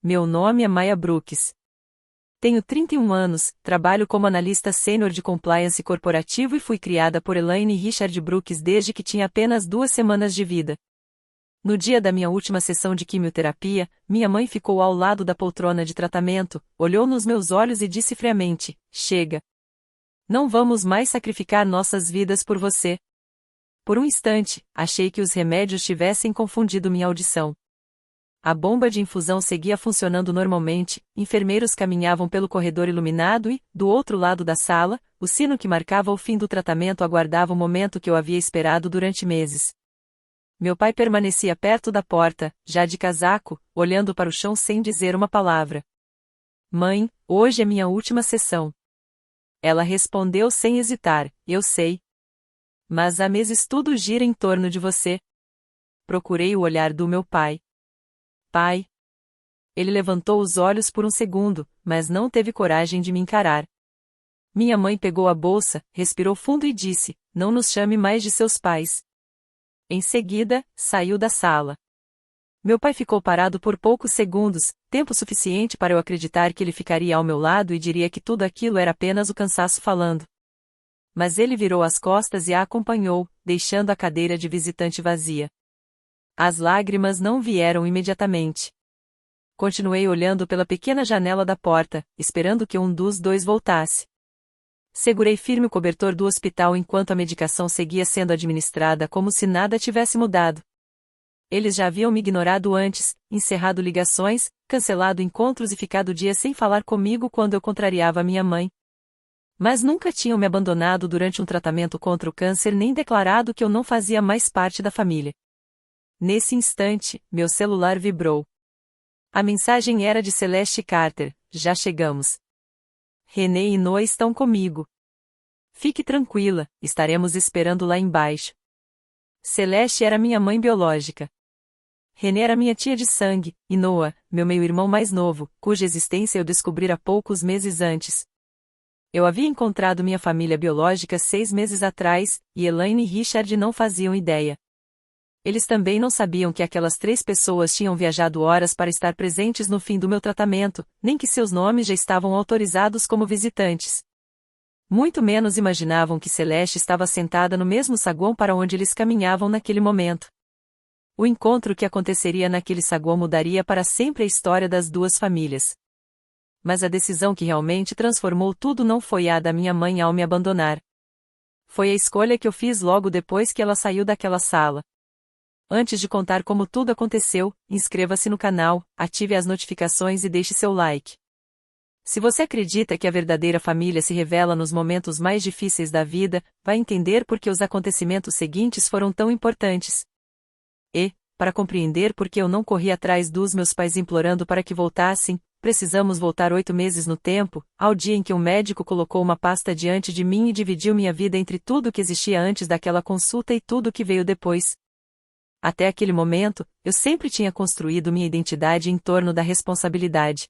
Meu nome é Maya Brooks. Tenho 31 anos, trabalho como analista sênior de compliance corporativo e fui criada por Elaine e Richard Brooks desde que tinha apenas 2 semanas de vida. No dia da minha última sessão de quimioterapia, minha mãe ficou ao lado da poltrona de tratamento, olhou nos meus olhos e disse friamente: "Chega. Não vamos mais sacrificar nossas vidas por você." Por um instante, achei que os remédios tivessem confundido minha audição. A bomba de infusão seguia funcionando normalmente, enfermeiros caminhavam pelo corredor iluminado e, do outro lado da sala, o sino que marcava o fim do tratamento aguardava o momento que eu havia esperado durante meses. Meu pai permanecia perto da porta, já de casaco, olhando para o chão sem dizer uma palavra. "Mãe, hoje é minha última sessão." Ela respondeu sem hesitar: "Eu sei. Mas há meses tudo gira em torno de você." Procurei o olhar do meu pai. "Pai." Ele levantou os olhos por um segundo, mas não teve coragem de me encarar. Minha mãe pegou a bolsa, respirou fundo e disse: "Não nos chame mais de seus pais." Em seguida, saiu da sala. Meu pai ficou parado por poucos segundos, tempo suficiente para eu acreditar que ele ficaria ao meu lado e diria que tudo aquilo era apenas o cansaço falando. Mas ele virou as costas e a acompanhou, deixando a cadeira de visitante vazia. As lágrimas não vieram imediatamente. Continuei olhando pela pequena janela da porta, esperando que um dos dois voltasse. Segurei firme o cobertor do hospital enquanto a medicação seguia sendo administrada como se nada tivesse mudado. Eles já haviam me ignorado antes, encerrado ligações, cancelado encontros e ficado dias sem falar comigo quando eu contrariava minha mãe. Mas nunca tinham me abandonado durante um tratamento contra o câncer nem declarado que eu não fazia mais parte da família. Nesse instante, meu celular vibrou. A mensagem era de Celeste Carter: "Já chegamos. René e Noah estão comigo. Fique tranquila, estaremos esperando lá embaixo." Celeste era minha mãe biológica. René era minha tia de sangue, e Noah, meu meio-irmão mais novo, cuja existência eu descobrira poucos meses antes. Eu havia encontrado minha família biológica 6 meses atrás, e Elaine e Richard não faziam ideia. Eles também não sabiam que aquelas 3 pessoas tinham viajado horas para estar presentes no fim do meu tratamento, nem que seus nomes já estavam autorizados como visitantes. Muito menos imaginavam que Celeste estava sentada no mesmo saguão para onde eles caminhavam naquele momento. O encontro que aconteceria naquele saguão mudaria para sempre a história das 2 famílias. Mas a decisão que realmente transformou tudo não foi a da minha mãe ao me abandonar. Foi a escolha que eu fiz logo depois que ela saiu daquela sala. Antes de contar como tudo aconteceu, inscreva-se no canal, ative as notificações e deixe seu like. Se você acredita que a verdadeira família se revela nos momentos mais difíceis da vida, vai entender por que os acontecimentos seguintes foram tão importantes. E, para compreender por que eu não corri atrás dos meus pais implorando para que voltassem, precisamos voltar 8 meses no tempo, ao dia em que um médico colocou uma pasta diante de mim e dividiu minha vida entre tudo que existia antes daquela consulta e tudo que veio depois. Até aquele momento, eu sempre tinha construído minha identidade em torno da responsabilidade.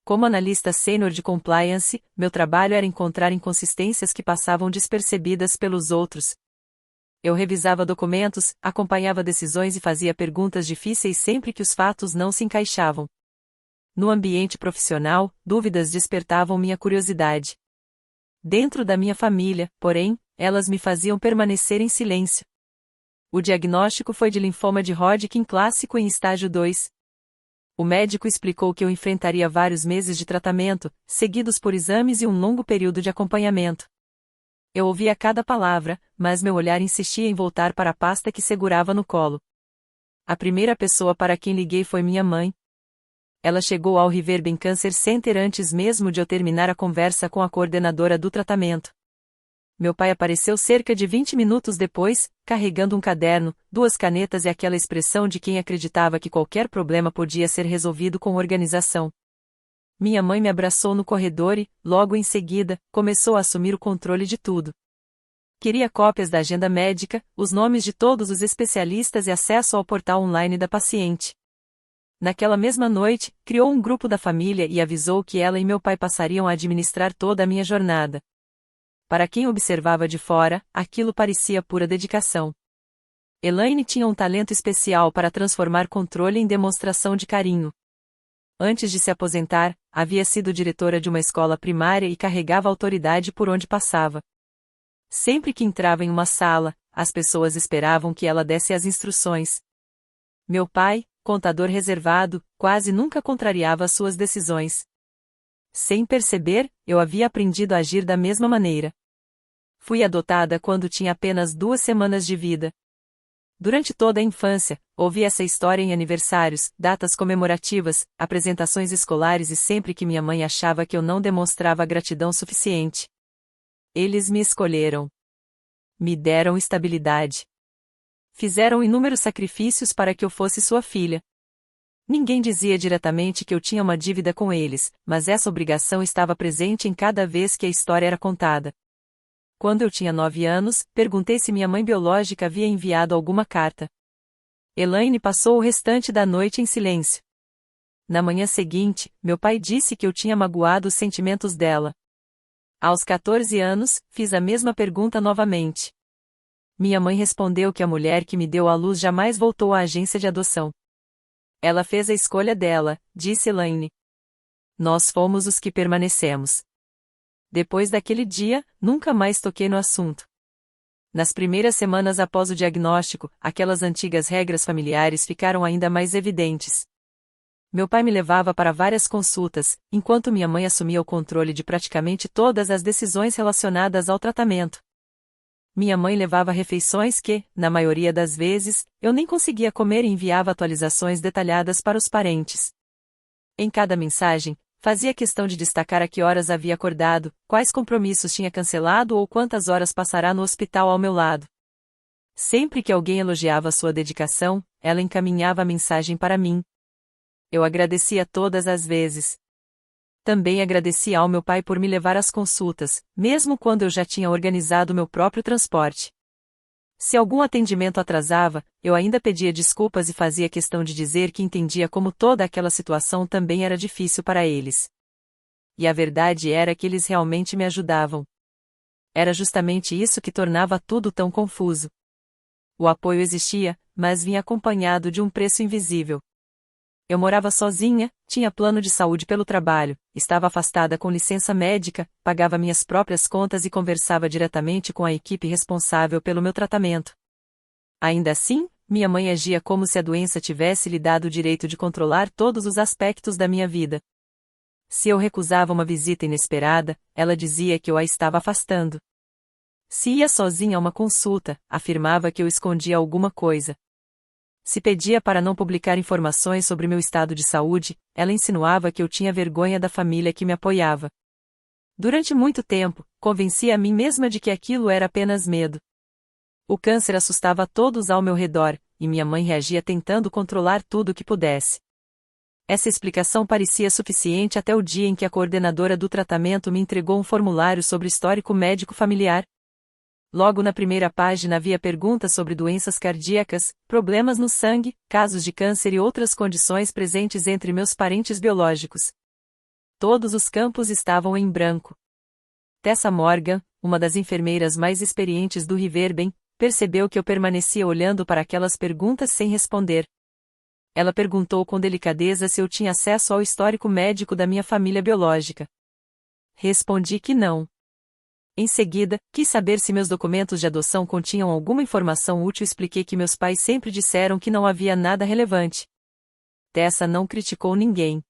Como analista sênior de compliance, meu trabalho era encontrar inconsistências que passavam despercebidas pelos outros. Eu revisava documentos, acompanhava decisões e fazia perguntas difíceis sempre que os fatos não se encaixavam. No ambiente profissional, dúvidas despertavam minha curiosidade. Dentro da minha família, porém, elas me faziam permanecer em silêncio. O diagnóstico foi de linfoma de Hodgkin clássico em estágio 2. O médico explicou que eu enfrentaria vários meses de tratamento, seguidos por exames e um longo período de acompanhamento. Eu ouvia cada palavra, mas meu olhar insistia em voltar para a pasta que segurava no colo. A primeira pessoa para quem liguei foi minha mãe. Ela chegou ao Riverbend Cancer Center antes mesmo de eu terminar a conversa com a coordenadora do tratamento. Meu pai apareceu cerca de 20 minutos depois, carregando um caderno, 2 canetas e aquela expressão de quem acreditava que qualquer problema podia ser resolvido com organização. Minha mãe me abraçou no corredor e, logo em seguida, começou a assumir o controle de tudo. Queria cópias da agenda médica, os nomes de todos os especialistas e acesso ao portal online da paciente. Naquela mesma noite, criou um grupo da família e avisou que ela e meu pai passariam a administrar toda a minha jornada. Para quem observava de fora, aquilo parecia pura dedicação. Elaine tinha um talento especial para transformar controle em demonstração de carinho. antes de se aposentar, havia sido diretora de uma escola primária e carregava autoridade por onde passava. Sempre que entrava em uma sala, as pessoas esperavam que ela desse as instruções. Meu pai, contador reservado, quase nunca contrariava suas decisões. Sem perceber, eu havia aprendido a agir da mesma maneira. Fui adotada quando tinha apenas 2 semanas de vida. Durante toda a infância, ouvi essa história em aniversários, datas comemorativas, apresentações escolares e sempre que minha mãe achava que eu não demonstrava gratidão suficiente. Eles me escolheram. Me deram estabilidade. Fizeram inúmeros sacrifícios para que eu fosse sua filha. Ninguém dizia diretamente que eu tinha uma dívida com eles, mas essa obrigação estava presente em cada vez que a história era contada. Quando eu tinha 9 anos, perguntei se minha mãe biológica havia enviado alguma carta. Elaine passou o restante da noite em silêncio. Na manhã seguinte, meu pai disse que eu tinha magoado os sentimentos dela. Aos 14 anos, fiz a mesma pergunta novamente. Minha mãe respondeu que a mulher que me deu à luz jamais voltou à agência de adoção. Ela fez a escolha dela, disse Elaine. Nós fomos os que permanecemos. Depois daquele dia, nunca mais toquei no assunto. Nas primeiras semanas após o diagnóstico, aquelas antigas regras familiares ficaram ainda mais evidentes. Meu pai me levava para várias consultas, enquanto minha mãe assumia o controle de praticamente todas as decisões relacionadas ao tratamento. Minha mãe levava refeições que, na maioria das vezes, eu nem conseguia comer e enviava atualizações detalhadas para os parentes. Em cada mensagem, fazia questão de destacar a que horas havia acordado, quais compromissos tinha cancelado ou quantas horas passará no hospital ao meu lado. Sempre que alguém elogiava sua dedicação, ela encaminhava a mensagem para mim. Eu agradecia todas as vezes. Também agradecia ao meu pai por me levar às consultas, mesmo quando eu já tinha organizado meu próprio transporte. Se algum atendimento atrasava, eu ainda pedia desculpas e fazia questão de dizer que entendia como toda aquela situação também era difícil para eles. E a verdade era que eles realmente me ajudavam. Era justamente isso que tornava tudo tão confuso. O apoio existia, mas vinha acompanhado de um preço invisível. Eu morava sozinha, tinha plano de saúde pelo trabalho, estava afastada com licença médica, pagava minhas próprias contas e conversava diretamente com a equipe responsável pelo meu tratamento. Ainda assim, minha mãe agia como se a doença tivesse lhe dado o direito de controlar todos os aspectos da minha vida. Se eu recusava uma visita inesperada, ela dizia que eu a estava afastando. Se ia sozinha a uma consulta, afirmava que eu escondia alguma coisa. Se pedia para não publicar informações sobre meu estado de saúde, ela insinuava que eu tinha vergonha da família que me apoiava. Durante muito tempo, convencia a mim mesma de que aquilo era apenas medo. O câncer assustava todos ao meu redor, e minha mãe reagia tentando controlar tudo o que pudesse. Essa explicação parecia suficiente até o dia em que a coordenadora do tratamento me entregou um formulário sobre histórico médico familiar. Logo na primeira página havia perguntas sobre doenças cardíacas, problemas no sangue, casos de câncer e outras condições presentes entre meus parentes biológicos. Todos os campos estavam em branco. Tessa Morgan, uma das enfermeiras mais experientes do Riverbend, percebeu que eu permanecia olhando para aquelas perguntas sem responder. Ela perguntou com delicadeza se eu tinha acesso ao histórico médico da minha família biológica. Respondi que não. Em seguida, quis saber se meus documentos de adoção continham alguma informação útil e expliquei que meus pais sempre disseram que não havia nada relevante. Tessa não criticou ninguém.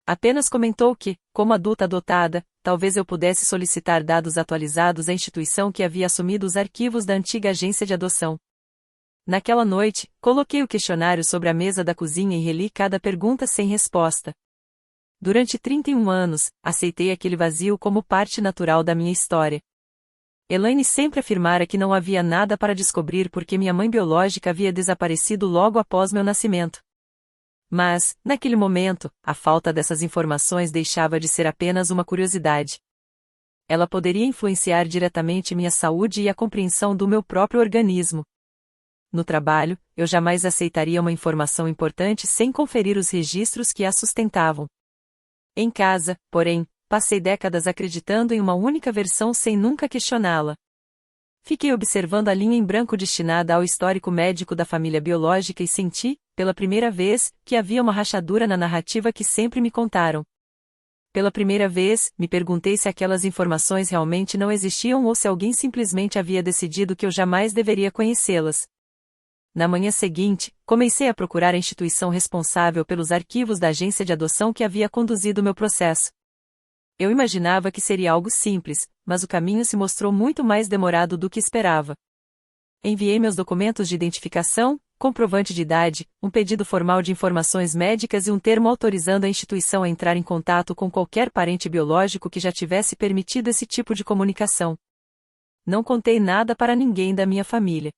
Apenas comentou que, como adulta adotada, talvez eu pudesse solicitar dados atualizados à instituição que havia assumido os arquivos da antiga agência de adoção. Naquela noite, coloquei o questionário sobre a mesa da cozinha e reli cada pergunta sem resposta. Durante 31 anos, aceitei aquele vazio como parte natural da minha história. Elaine sempre afirmara que não havia nada para descobrir porque minha mãe biológica havia desaparecido logo após meu nascimento. Mas, naquele momento, a falta dessas informações deixava de ser apenas uma curiosidade. Ela poderia influenciar diretamente minha saúde e a compreensão do meu próprio organismo. No trabalho, eu jamais aceitaria uma informação importante sem conferir os registros que a sustentavam. Em casa, porém, passei décadas acreditando em uma única versão sem nunca questioná-la. Fiquei observando a linha em branco destinada ao histórico médico da família biológica e senti, pela primeira vez, que havia uma rachadura na narrativa que sempre me contaram. Pela primeira vez, me perguntei se aquelas informações realmente não existiam ou se alguém simplesmente havia decidido que eu jamais deveria conhecê-las. Na manhã seguinte, comecei a procurar a instituição responsável pelos arquivos da agência de adoção que havia conduzido meu processo. Eu imaginava que seria algo simples, mas o caminho se mostrou muito mais demorado do que esperava. Enviei meus documentos de identificação, comprovante de idade, um pedido formal de informações médicas e um termo autorizando a instituição a entrar em contato com qualquer parente biológico que já tivesse permitido esse tipo de comunicação. Não contei nada para ninguém da minha família.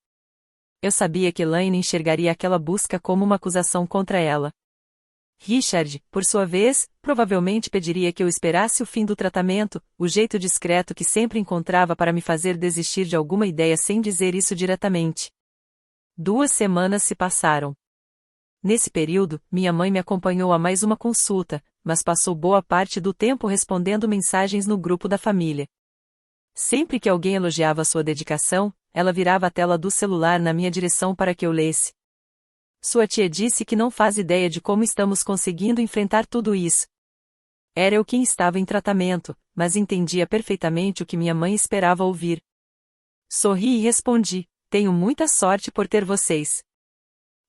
Eu sabia que Elaine enxergaria aquela busca como uma acusação contra ela. Richard, por sua vez, provavelmente pediria que eu esperasse o fim do tratamento, o jeito discreto que sempre encontrava para me fazer desistir de alguma ideia sem dizer isso diretamente. 2 semanas se passaram. Nesse período, minha mãe me acompanhou a mais uma consulta, mas passou boa parte do tempo respondendo mensagens no grupo da família. Sempre que alguém elogiava sua dedicação, ela virava a tela do celular na minha direção para que eu lesse. Sua tia disse que não faz ideia de como estamos conseguindo enfrentar tudo isso. Era eu quem estava em tratamento, mas entendia perfeitamente o que minha mãe esperava ouvir. Sorri e respondi: tenho muita sorte por ter vocês.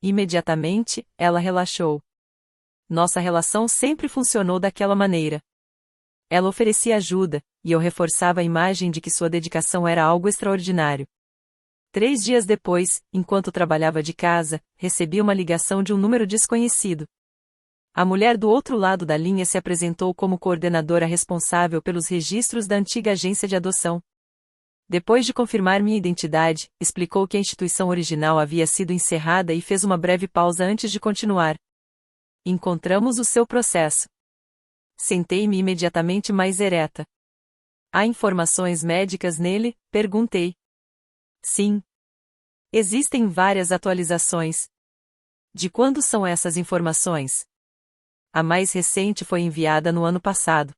Imediatamente, ela relaxou. Nossa relação sempre funcionou daquela maneira. Ela oferecia ajuda, e eu reforçava a imagem de que sua dedicação era algo extraordinário. 3 dias depois, enquanto trabalhava de casa, recebi uma ligação de um número desconhecido. A mulher do outro lado da linha se apresentou como coordenadora responsável pelos registros da antiga agência de adoção. Depois de confirmar minha identidade, explicou que a instituição original havia sido encerrada e fez uma breve pausa antes de continuar. Encontramos o seu processo. Sentei-me imediatamente mais ereta. Há informações médicas nele? Perguntei. Sim. Existem várias atualizações. De quando são essas informações? A mais recente foi enviada no ano passado.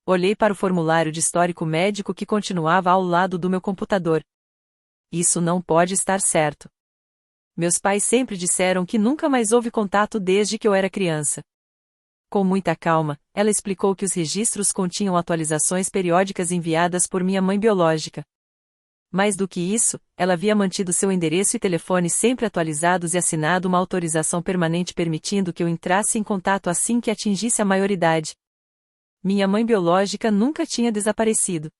Olhei para o formulário de histórico médico que continuava ao lado do meu computador. Isso não pode estar certo. Meus pais sempre disseram que nunca mais houve contato desde que eu era criança. Com muita calma, ela explicou que os registros continham atualizações periódicas enviadas por minha mãe biológica. Mais do que isso, ela havia mantido seu endereço e telefone sempre atualizados e assinado uma autorização permanente permitindo que eu entrasse em contato assim que atingisse a maioridade. Minha mãe biológica nunca tinha desaparecido.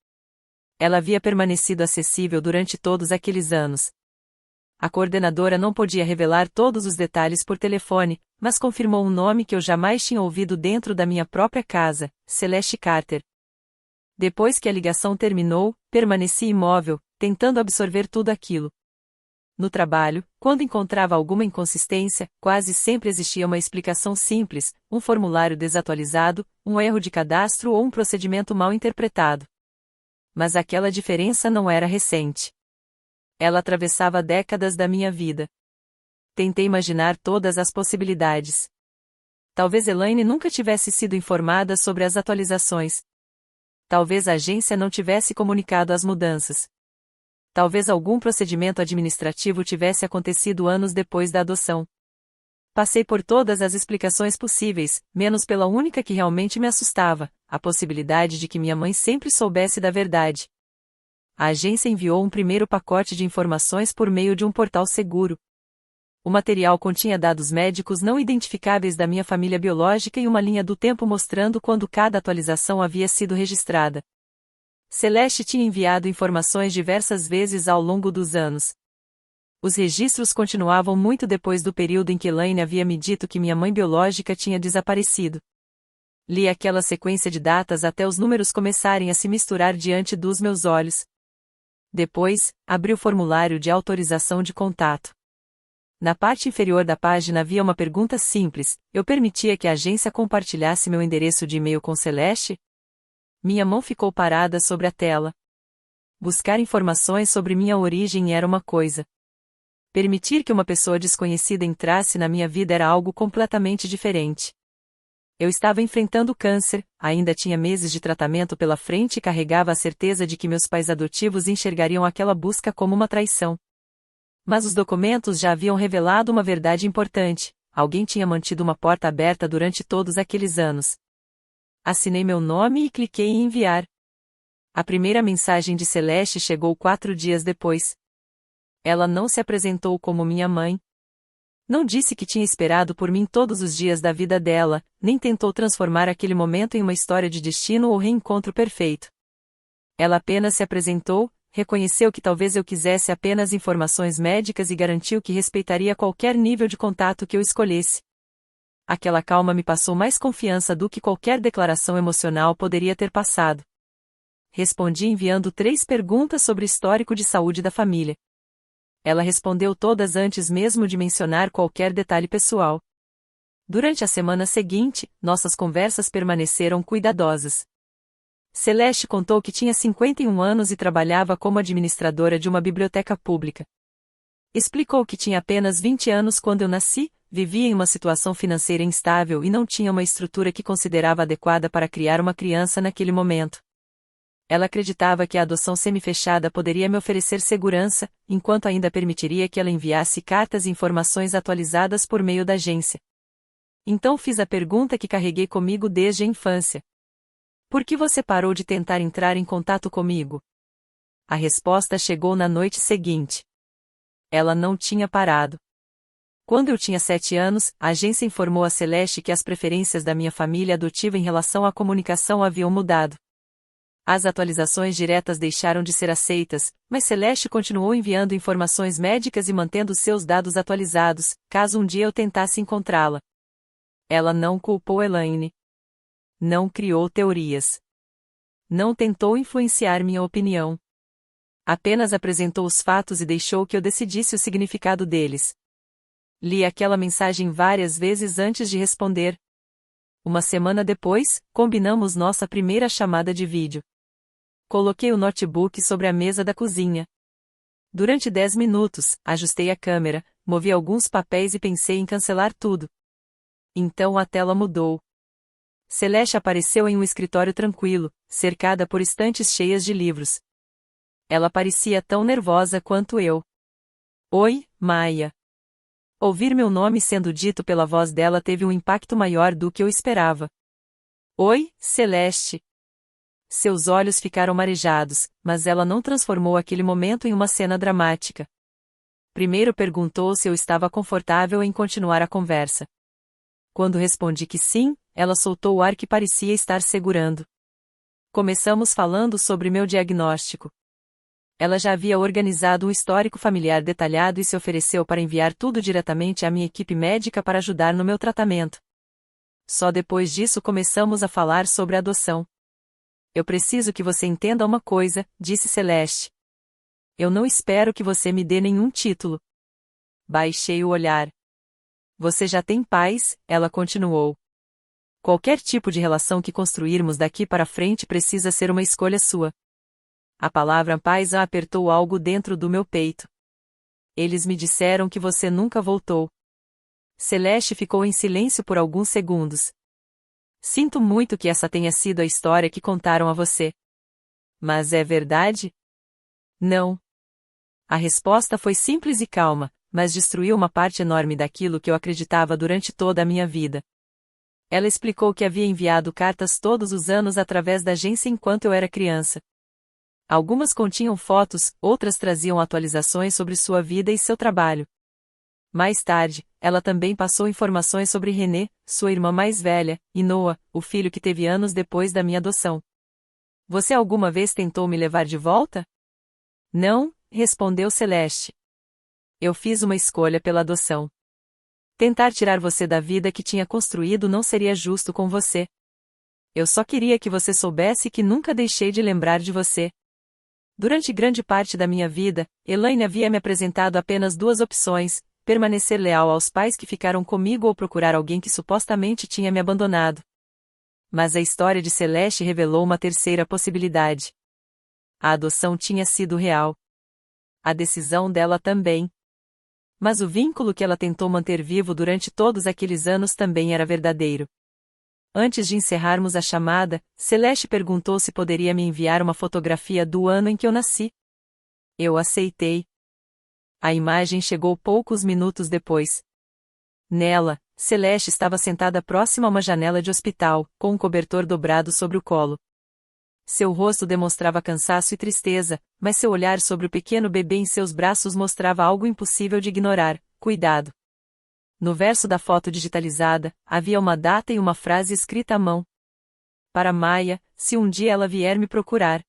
Ela havia permanecido acessível durante todos aqueles anos. A coordenadora não podia revelar todos os detalhes por telefone, mas confirmou um nome que eu jamais tinha ouvido dentro da minha própria casa: Celeste Carter. Depois que a ligação terminou, permaneci imóvel, tentando absorver tudo aquilo. No trabalho, quando encontrava alguma inconsistência, quase sempre existia uma explicação simples, um formulário desatualizado, um erro de cadastro ou um procedimento mal interpretado. Mas aquela diferença não era recente. Ela atravessava décadas da minha vida. Tentei imaginar todas as possibilidades. Talvez Elaine nunca tivesse sido informada sobre as atualizações. Talvez a agência não tivesse comunicado as mudanças. Talvez algum procedimento administrativo tivesse acontecido anos depois da adoção. Passei por todas as explicações possíveis, menos pela única que realmente me assustava, a possibilidade de que minha mãe sempre soubesse da verdade. A agência enviou um primeiro pacote de informações por meio de um portal seguro. O material continha dados médicos não identificáveis da minha família biológica e uma linha do tempo mostrando quando cada atualização havia sido registrada. Celeste tinha enviado informações diversas vezes ao longo dos anos. Os registros continuavam muito depois do período em que Elaine havia me dito que minha mãe biológica tinha desaparecido. Li aquela sequência de datas até os números começarem a se misturar diante dos meus olhos. Depois, abri o formulário de autorização de contato. Na parte inferior da página havia uma pergunta simples: eu permitia que a agência compartilhasse meu endereço de e-mail com Celeste? Minha mão ficou parada sobre a tela. Buscar informações sobre minha origem era uma coisa. Permitir que uma pessoa desconhecida entrasse na minha vida era algo completamente diferente. Eu estava enfrentando câncer, ainda tinha meses de tratamento pela frente e carregava a certeza de que meus pais adotivos enxergariam aquela busca como uma traição. Mas os documentos já haviam revelado uma verdade importante: alguém tinha mantido uma porta aberta durante todos aqueles anos. Assinei meu nome e cliquei em enviar. A primeira mensagem de Celeste chegou 4 dias depois. Ela não se apresentou como minha mãe. Não disse que tinha esperado por mim todos os dias da vida dela, nem tentou transformar aquele momento em uma história de destino ou reencontro perfeito. Ela apenas se apresentou, reconheceu que talvez eu quisesse apenas informações médicas e garantiu que respeitaria qualquer nível de contato que eu escolhesse. Aquela calma me passou mais confiança do que qualquer declaração emocional poderia ter passado. Respondi enviando 3 perguntas sobre o histórico de saúde da família. Ela respondeu todas antes mesmo de mencionar qualquer detalhe pessoal. Durante a semana seguinte, nossas conversas permaneceram cuidadosas. Celeste contou que tinha 51 anos e trabalhava como administradora de uma biblioteca pública. Explicou que tinha apenas 20 anos quando eu nasci, vivia em uma situação financeira instável e não tinha uma estrutura que considerava adequada para criar uma criança naquele momento. Ela acreditava que a adoção semi-fechada poderia me oferecer segurança, enquanto ainda permitiria que ela enviasse cartas e informações atualizadas por meio da agência. Então fiz a pergunta que carreguei comigo desde a infância. Por que você parou de tentar entrar em contato comigo? A resposta chegou na noite seguinte. Ela não tinha parado. Quando eu tinha 7 anos, a agência informou a Celeste que as preferências da minha família adotiva em relação à comunicação haviam mudado. As atualizações diretas deixaram de ser aceitas, mas Celeste continuou enviando informações médicas e mantendo seus dados atualizados, caso um dia eu tentasse encontrá-la. Ela não culpou Elaine. Não criou teorias. Não tentou influenciar minha opinião. Apenas apresentou os fatos e deixou que eu decidisse o significado deles. Li aquela mensagem várias vezes antes de responder. Uma semana depois, combinamos nossa primeira chamada de vídeo. Coloquei o notebook sobre a mesa da cozinha. Durante 10 minutos, ajustei a câmera, movi alguns papéis e pensei em cancelar tudo. Então a tela mudou. Celeste apareceu em um escritório tranquilo, cercada por estantes cheias de livros. Ela parecia tão nervosa quanto eu. Oi, Maia. Ouvir meu nome sendo dito pela voz dela teve um impacto maior do que eu esperava. Oi, Celeste. Seus olhos ficaram marejados, mas ela não transformou aquele momento em uma cena dramática. Primeiro perguntou se eu estava confortável em continuar a conversa. Quando respondi que sim, ela soltou o ar que parecia estar segurando. Começamos falando sobre meu diagnóstico. Ela já havia organizado um histórico familiar detalhado e se ofereceu para enviar tudo diretamente à minha equipe médica para ajudar no meu tratamento. Só depois disso começamos a falar sobre a adoção. Eu preciso que você entenda uma coisa, disse Celeste. Eu não espero que você me dê nenhum título. Baixei o olhar. Você já tem pais, ela continuou. Qualquer tipo de relação que construirmos daqui para frente precisa ser uma escolha sua. A palavra paz apertou algo dentro do meu peito. Eles me disseram que você nunca voltou. Celeste ficou em silêncio por alguns segundos. Sinto muito que essa tenha sido a história que contaram a você. Mas é verdade? Não. A resposta foi simples e calma, mas destruiu uma parte enorme daquilo que eu acreditava durante toda a minha vida. Ela explicou que havia enviado cartas todos os anos através da agência enquanto eu era criança. Algumas continham fotos, outras traziam atualizações sobre sua vida e seu trabalho. Mais tarde, ela também passou informações sobre René, sua irmã mais velha, e Noah, o filho que teve anos depois da minha adoção. Você alguma vez tentou me levar de volta? Não, respondeu Celeste. Eu fiz uma escolha pela adoção. Tentar tirar você da vida que tinha construído não seria justo com você. Eu só queria que você soubesse que nunca deixei de lembrar de você. Durante grande parte da minha vida, Elaine havia me apresentado apenas 2 opções: permanecer leal aos pais que ficaram comigo ou procurar alguém que supostamente tinha me abandonado. Mas a história de Celeste revelou uma terceira possibilidade. A adoção tinha sido real. A decisão dela também. Mas o vínculo que ela tentou manter vivo durante todos aqueles anos também era verdadeiro. Antes de encerrarmos a chamada, Celeste perguntou se poderia me enviar uma fotografia do ano em que eu nasci. Eu aceitei. A imagem chegou poucos minutos depois. Nela, Celeste estava sentada próxima a uma janela de hospital, com um cobertor dobrado sobre o colo. Seu rosto demonstrava cansaço e tristeza, mas seu olhar sobre o pequeno bebê em seus braços mostrava algo impossível de ignorar: cuidado. No verso da foto digitalizada, havia uma data e uma frase escrita à mão. Para Maia, se um dia ela vier me procurar.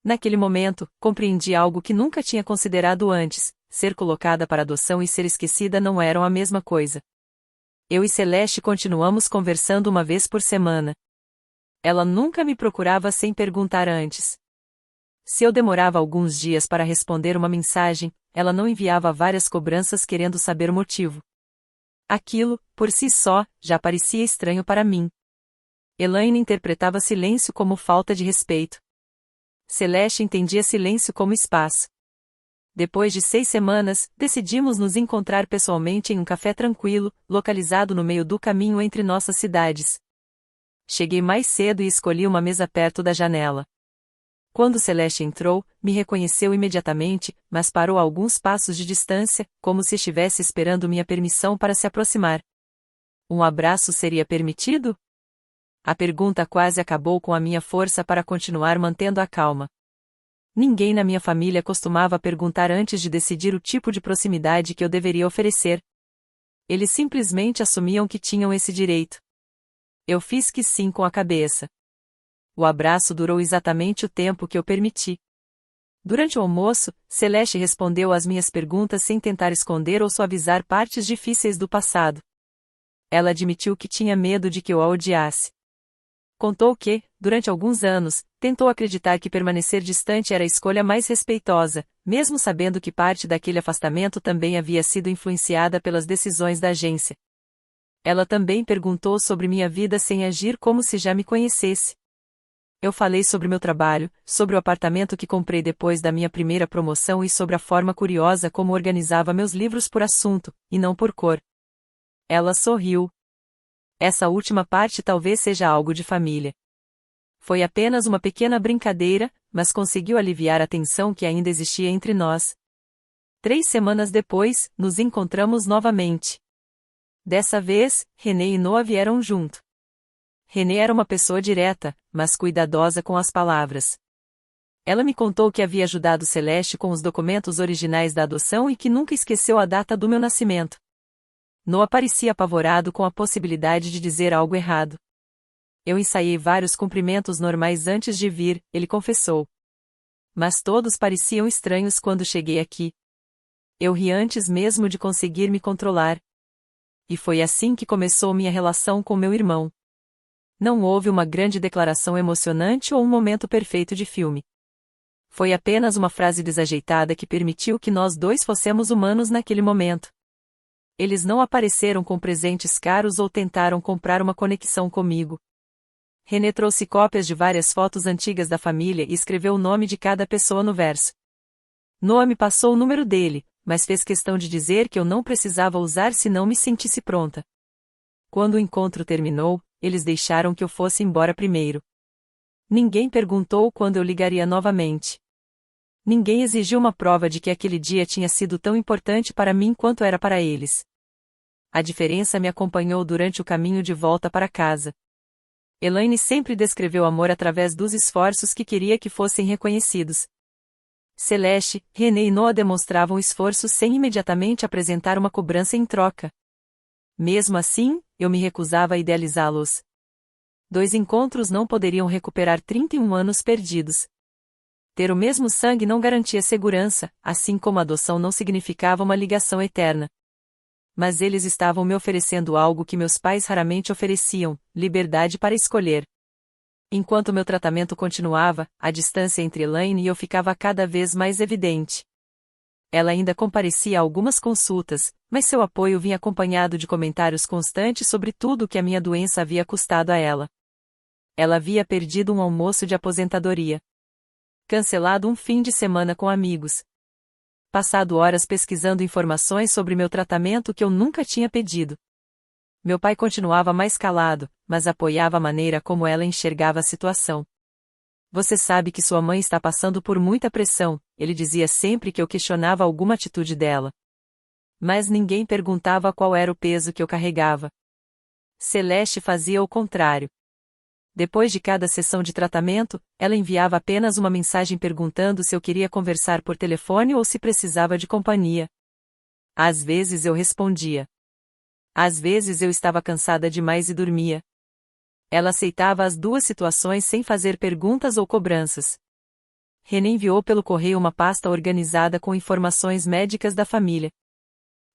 Naquele momento, compreendi algo que nunca tinha considerado antes: ser colocada para adoção e ser esquecida não eram a mesma coisa. Eu e Celeste continuamos conversando uma vez por semana. Ela nunca me procurava sem perguntar antes. Se eu demorava alguns dias para responder uma mensagem, ela não enviava várias cobranças querendo saber o motivo. Aquilo, por si só, já parecia estranho para mim. Elaine interpretava silêncio como falta de respeito. Celeste entendia silêncio como espaço. Depois de 6 semanas, decidimos nos encontrar pessoalmente em um café tranquilo, localizado no meio do caminho entre nossas cidades. Cheguei mais cedo e escolhi uma mesa perto da janela. Quando Celeste entrou, me reconheceu imediatamente, mas parou a alguns passos de distância, como se estivesse esperando minha permissão para se aproximar. Um abraço seria permitido? A pergunta quase acabou com a minha força para continuar mantendo a calma. Ninguém na minha família costumava perguntar antes de decidir o tipo de proximidade que eu deveria oferecer. Eles simplesmente assumiam que tinham esse direito. Eu fiz que sim com a cabeça. O abraço durou exatamente o tempo que eu permiti. Durante o almoço, Celeste respondeu às minhas perguntas sem tentar esconder ou suavizar partes difíceis do passado. Ela admitiu que tinha medo de que eu a odiasse. Contou que, durante alguns anos, tentou acreditar que permanecer distante era a escolha mais respeitosa, mesmo sabendo que parte daquele afastamento também havia sido influenciada pelas decisões da agência. Ela também perguntou sobre minha vida sem agir como se já me conhecesse. Eu falei sobre meu trabalho, sobre o apartamento que comprei depois da minha primeira promoção e sobre a forma curiosa como organizava meus livros por assunto, e não por cor. Ela sorriu. Essa última parte talvez seja algo de família. Foi apenas uma pequena brincadeira, mas conseguiu aliviar a tensão que ainda existia entre nós. 3 semanas depois, nos encontramos novamente. Dessa vez, René e Noah vieram junto. René era uma pessoa direta, mas cuidadosa com as palavras. Ela me contou que havia ajudado Celeste com os documentos originais da adoção e que nunca esqueceu a data do meu nascimento. Noah parecia apavorado com a possibilidade de dizer algo errado. Eu ensaiei vários cumprimentos normais antes de vir, ele confessou. Mas todos pareciam estranhos quando cheguei aqui. Eu ri antes mesmo de conseguir me controlar. E foi assim que começou minha relação com meu irmão. Não houve uma grande declaração emocionante ou um momento perfeito de filme. Foi apenas uma frase desajeitada que permitiu que nós dois fossemos humanos naquele momento. Eles não apareceram com presentes caros ou tentaram comprar uma conexão comigo. René trouxe cópias de várias fotos antigas da família e escreveu o nome de cada pessoa no verso. Noah me passou o número dele, mas fez questão de dizer que eu não precisava usar se não me sentisse pronta. Quando o encontro terminou, eles deixaram que eu fosse embora primeiro. Ninguém perguntou quando eu ligaria novamente. Ninguém exigiu uma prova de que aquele dia tinha sido tão importante para mim quanto era para eles. A diferença me acompanhou durante o caminho de volta para casa. Elaine sempre descreveu amor através dos esforços que queria que fossem reconhecidos. Celeste, René e Noah demonstravam esforço sem imediatamente apresentar uma cobrança em troca. Mesmo assim, eu me recusava a idealizá-los. 2 encontros não poderiam recuperar 31 anos perdidos. Ter o mesmo sangue não garantia segurança, assim como a adoção não significava uma ligação eterna. Mas eles estavam me oferecendo algo que meus pais raramente ofereciam: liberdade para escolher. Enquanto meu tratamento continuava, a distância entre Elaine e eu ficava cada vez mais evidente. Ela ainda comparecia a algumas consultas, mas seu apoio vinha acompanhado de comentários constantes sobre tudo o que a minha doença havia custado a ela. Ela havia perdido um almoço de aposentadoria. Cancelado um fim de semana com amigos. Passado horas pesquisando informações sobre meu tratamento que eu nunca tinha pedido. Meu pai continuava mais calado, mas apoiava a maneira como ela enxergava a situação. Você sabe que sua mãe está passando por muita pressão, ele dizia sempre que eu questionava alguma atitude dela. Mas ninguém perguntava qual era o peso que eu carregava. Celeste fazia o contrário. Depois de cada sessão de tratamento, ela enviava apenas uma mensagem perguntando se eu queria conversar por telefone ou se precisava de companhia. Às vezes eu respondia. Às vezes eu estava cansada demais e dormia. Ela aceitava as duas situações sem fazer perguntas ou cobranças. René enviou pelo correio uma pasta organizada com informações médicas da família.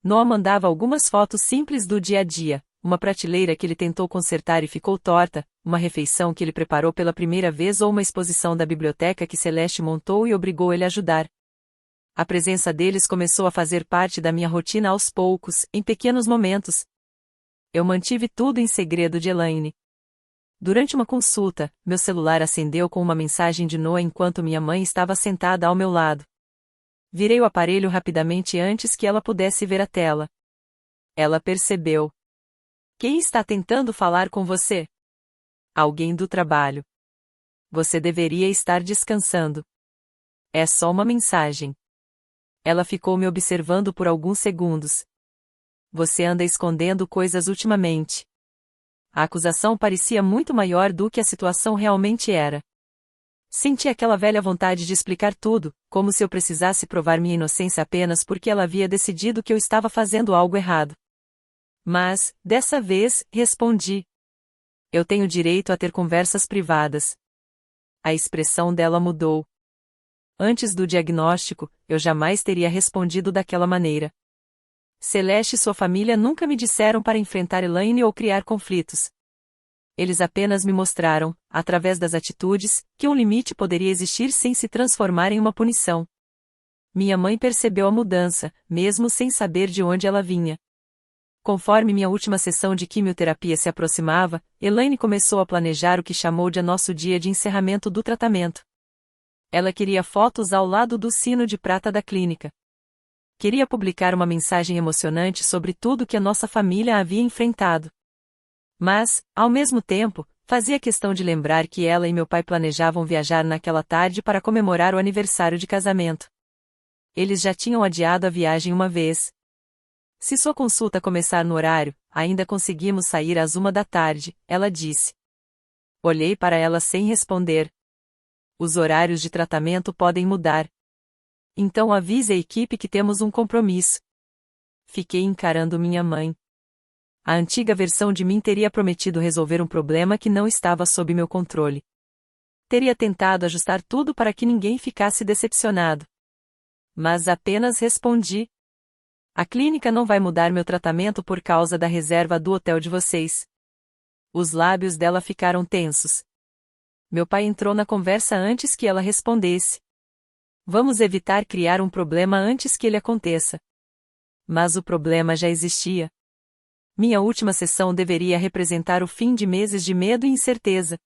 Noah mandava algumas fotos simples do dia a dia, uma prateleira que ele tentou consertar e ficou torta, uma refeição que ele preparou pela primeira vez ou uma exposição da biblioteca que Celeste montou e obrigou ele a ajudar. A presença deles começou a fazer parte da minha rotina aos poucos, em pequenos momentos. Eu mantive tudo em segredo de Elaine. Durante uma consulta, meu celular acendeu com uma mensagem de Noah enquanto minha mãe estava sentada ao meu lado. Virei o aparelho rapidamente antes que ela pudesse ver a tela. Ela percebeu. Quem está tentando falar com você? Alguém do trabalho. Você deveria estar descansando. É só uma mensagem. Ela ficou me observando por alguns segundos. Você anda escondendo coisas ultimamente. A acusação parecia muito maior do que a situação realmente era. Senti aquela velha vontade de explicar tudo, como se eu precisasse provar minha inocência apenas porque ela havia decidido que eu estava fazendo algo errado. Mas, dessa vez, respondi. Eu tenho direito a ter conversas privadas. A expressão dela mudou. Antes do diagnóstico, eu jamais teria respondido daquela maneira. Celeste e sua família nunca me disseram para enfrentar Elaine ou criar conflitos. Eles apenas me mostraram, através das atitudes, que um limite poderia existir sem se transformar em uma punição. Minha mãe percebeu a mudança, mesmo sem saber de onde ela vinha. Conforme minha última sessão de quimioterapia se aproximava, Elaine começou a planejar o que chamou de nosso dia de encerramento do tratamento. Ela queria fotos ao lado do sino de prata da clínica. Queria publicar uma mensagem emocionante sobre tudo que a nossa família havia enfrentado. Mas, ao mesmo tempo, fazia questão de lembrar que ela e meu pai planejavam viajar naquela tarde para comemorar o aniversário de casamento. Eles já tinham adiado a viagem uma vez. Se sua consulta começar no horário, ainda conseguimos sair às 1 da tarde, ela disse. Olhei para ela sem responder. Os horários de tratamento podem mudar. Então avise a equipe que temos um compromisso. Fiquei encarando minha mãe. A antiga versão de mim teria prometido resolver um problema que não estava sob meu controle. Teria tentado ajustar tudo para que ninguém ficasse decepcionado. Mas apenas respondi. A clínica não vai mudar meu tratamento por causa da reserva do hotel de vocês. Os lábios dela ficaram tensos. Meu pai entrou na conversa antes que ela respondesse. Vamos evitar criar um problema antes que ele aconteça. Mas o problema já existia. Minha última sessão deveria representar o fim de meses de medo e incerteza.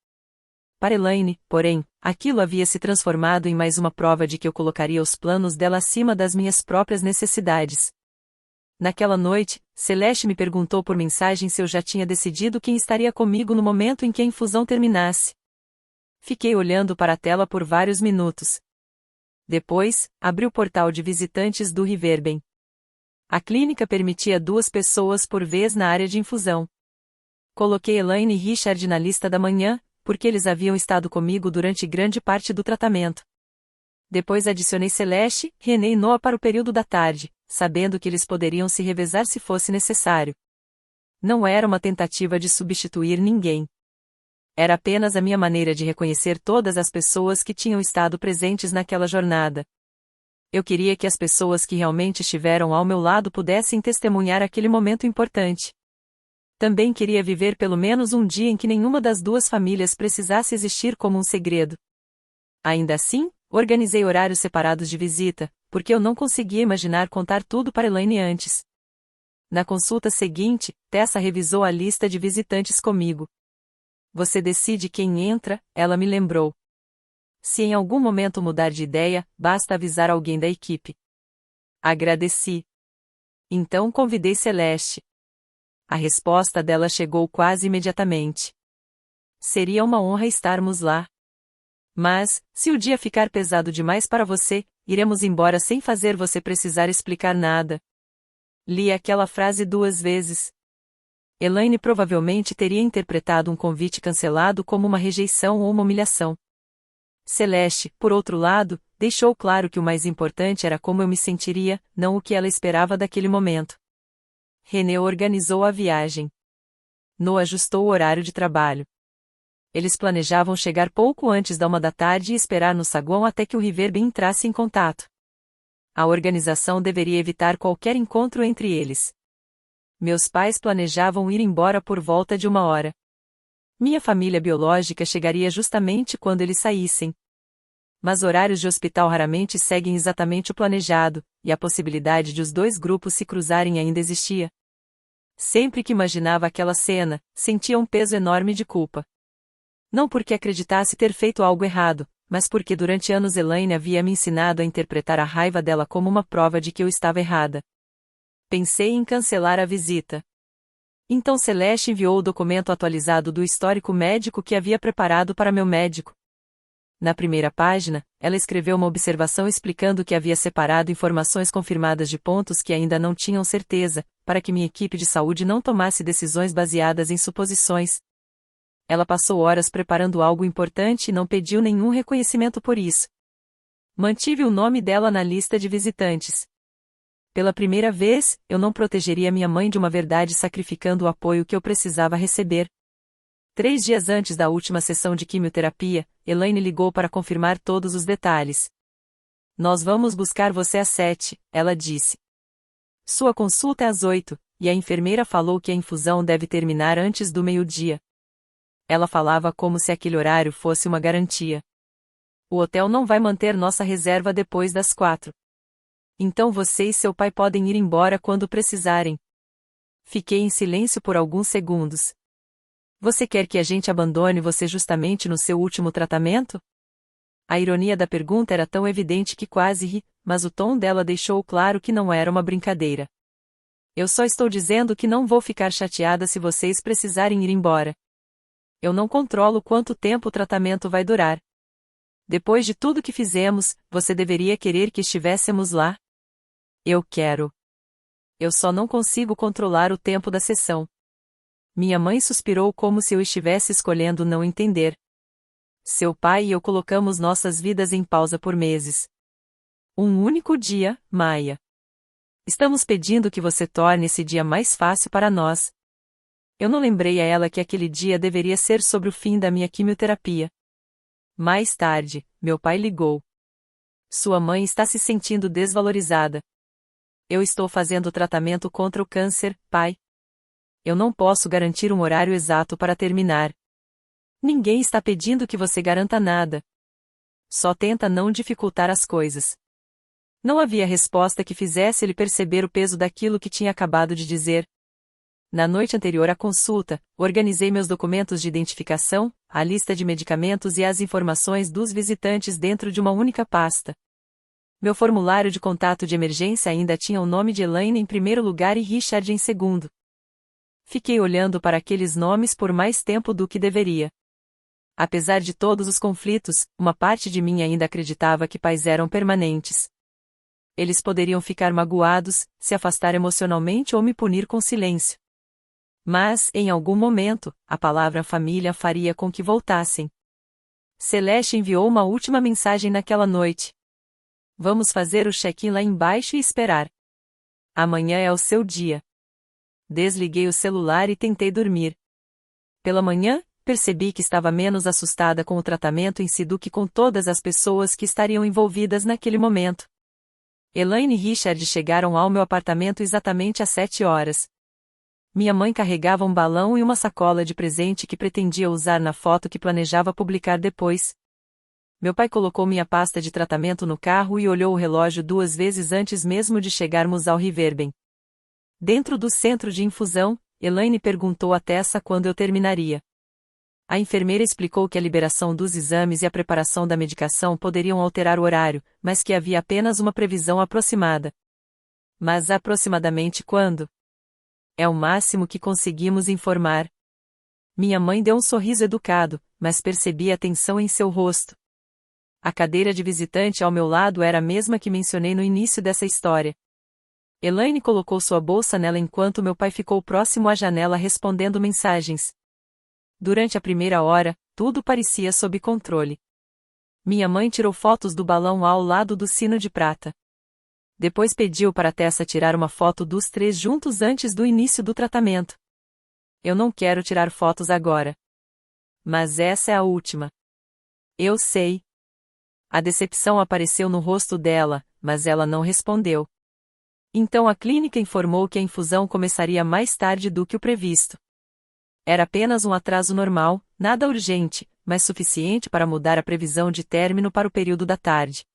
Para Elaine, porém, aquilo havia se transformado em mais uma prova de que eu colocaria os planos dela acima das minhas próprias necessidades. Naquela noite, Celeste me perguntou por mensagem se eu já tinha decidido quem estaria comigo no momento em que a infusão terminasse. Fiquei olhando para a tela por vários minutos. Depois, abri o portal de visitantes do Riverbend. A clínica permitia 2 pessoas por vez na área de infusão. Coloquei Elaine e Richard na lista da manhã, porque eles haviam estado comigo durante grande parte do tratamento. Depois adicionei Celeste, René e Noah para o período da tarde, sabendo que eles poderiam se revezar se fosse necessário. Não era uma tentativa de substituir ninguém. Era apenas a minha maneira de reconhecer todas as pessoas que tinham estado presentes naquela jornada. Eu queria que as pessoas que realmente estiveram ao meu lado pudessem testemunhar aquele momento importante. Também queria viver pelo menos um dia em que nenhuma das 2 famílias precisasse existir como um segredo. Ainda assim, organizei horários separados de visita, porque eu não conseguia imaginar contar tudo para Elaine antes. Na consulta seguinte, Tessa revisou a lista de visitantes comigo. Você decide quem entra, ela me lembrou. Se em algum momento mudar de ideia, basta avisar alguém da equipe. Agradeci. Então convidei Celeste. A resposta dela chegou quase imediatamente. Seria uma honra estarmos lá. Mas, se o dia ficar pesado demais para você, iremos embora sem fazer você precisar explicar nada. Li aquela frase 2 vezes. Elaine provavelmente teria interpretado um convite cancelado como uma rejeição ou uma humilhação. Celeste, por outro lado, deixou claro que o mais importante era como eu me sentiria, não o que ela esperava daquele momento. René organizou a viagem. Noah ajustou o horário de trabalho. Eles planejavam chegar pouco antes da 1 da tarde e esperar no saguão até que o Riverbend entrasse em contato. A organização deveria evitar qualquer encontro entre eles. Meus pais planejavam ir embora por volta de 1 hora. Minha família biológica chegaria justamente quando eles saíssem. Mas horários de hospital raramente seguem exatamente o planejado, e a possibilidade de os dois grupos se cruzarem ainda existia. Sempre que imaginava aquela cena, sentia um peso enorme de culpa. Não porque acreditasse ter feito algo errado, mas porque durante anos Elaine havia me ensinado a interpretar a raiva dela como uma prova de que eu estava errada. Pensei em cancelar a visita. Então Celeste enviou o documento atualizado do histórico médico que havia preparado para meu médico. Na primeira página, ela escreveu uma observação explicando que havia separado informações confirmadas de pontos que ainda não tinham certeza, para que minha equipe de saúde não tomasse decisões baseadas em suposições. Ela passou horas preparando algo importante e não pediu nenhum reconhecimento por isso. Mantive o nome dela na lista de visitantes. Pela primeira vez, eu não protegeria minha mãe de uma verdade sacrificando o apoio que eu precisava receber. 3 dias antes da última sessão de quimioterapia, Elaine ligou para confirmar todos os detalhes. Nós vamos buscar você às 7, ela disse. Sua consulta é às 8, e a enfermeira falou que a infusão deve terminar antes do meio-dia. Ela falava como se aquele horário fosse uma garantia. O hotel não vai manter nossa reserva depois das 4. Então você e seu pai podem ir embora quando precisarem. Fiquei em silêncio por alguns segundos. Você quer que a gente abandone você justamente no seu último tratamento? A ironia da pergunta era tão evidente que quase ri, mas o tom dela deixou claro que não era uma brincadeira. Eu só estou dizendo que não vou ficar chateada se vocês precisarem ir embora. Eu não controlo quanto tempo o tratamento vai durar. Depois de tudo que fizemos, você deveria querer que estivéssemos lá? Eu quero. Eu só não consigo controlar o tempo da sessão. Minha mãe suspirou como se eu estivesse escolhendo não entender. Seu pai e eu colocamos nossas vidas em pausa por meses. Um único dia, Maia. Estamos pedindo que você torne esse dia mais fácil para nós. Eu não lembrei a ela que aquele dia deveria ser sobre o fim da minha quimioterapia. Mais tarde, meu pai ligou. Sua mãe está se sentindo desvalorizada. Eu estou fazendo o tratamento contra o câncer, pai. Eu não posso garantir um horário exato para terminar. Ninguém está pedindo que você garanta nada. Só tenta não dificultar as coisas. Não havia resposta que fizesse ele perceber o peso daquilo que tinha acabado de dizer. Na noite anterior à consulta, organizei meus documentos de identificação, a lista de medicamentos e as informações dos visitantes dentro de uma única pasta. Meu formulário de contato de emergência ainda tinha o nome de Elaine em primeiro lugar e Richard em segundo. Fiquei olhando para aqueles nomes por mais tempo do que deveria. Apesar de todos os conflitos, uma parte de mim ainda acreditava que pais eram permanentes. Eles poderiam ficar magoados, se afastar emocionalmente ou me punir com silêncio. Mas, em algum momento, a palavra família faria com que voltassem. Celeste enviou uma última mensagem naquela noite. Vamos fazer o check-in lá embaixo e esperar. Amanhã é o seu dia. Desliguei o celular e tentei dormir. Pela manhã, percebi que estava menos assustada com o tratamento em si do que com todas as pessoas que estariam envolvidas naquele momento. Elaine e Richard chegaram ao meu apartamento exatamente às 7 horas. Minha mãe carregava um balão e uma sacola de presente que pretendia usar na foto que planejava publicar depois. Meu pai colocou minha pasta de tratamento no carro e olhou o relógio 2 vezes antes mesmo de chegarmos ao Riverbend. Dentro do centro de infusão, Elaine perguntou a Tessa quando eu terminaria. A enfermeira explicou que a liberação dos exames e a preparação da medicação poderiam alterar o horário, mas que havia apenas uma previsão aproximada. Mas aproximadamente quando? É o máximo que conseguimos informar. Minha mãe deu um sorriso educado, mas percebi a tensão em seu rosto. A cadeira de visitante ao meu lado era a mesma que mencionei no início dessa história. Elaine colocou sua bolsa nela enquanto meu pai ficou próximo à janela respondendo mensagens. Durante a primeira hora, tudo parecia sob controle. Minha mãe tirou fotos do balão ao lado do sino de prata. Depois pediu para Tessa tirar uma foto dos três juntos antes do início do tratamento. Eu não quero tirar fotos agora. Mas essa é a última. Eu sei. A decepção apareceu no rosto dela, mas ela não respondeu. Então a clínica informou que a infusão começaria mais tarde do que o previsto. Era apenas um atraso normal, nada urgente, mas suficiente para mudar a previsão de término para o período da tarde.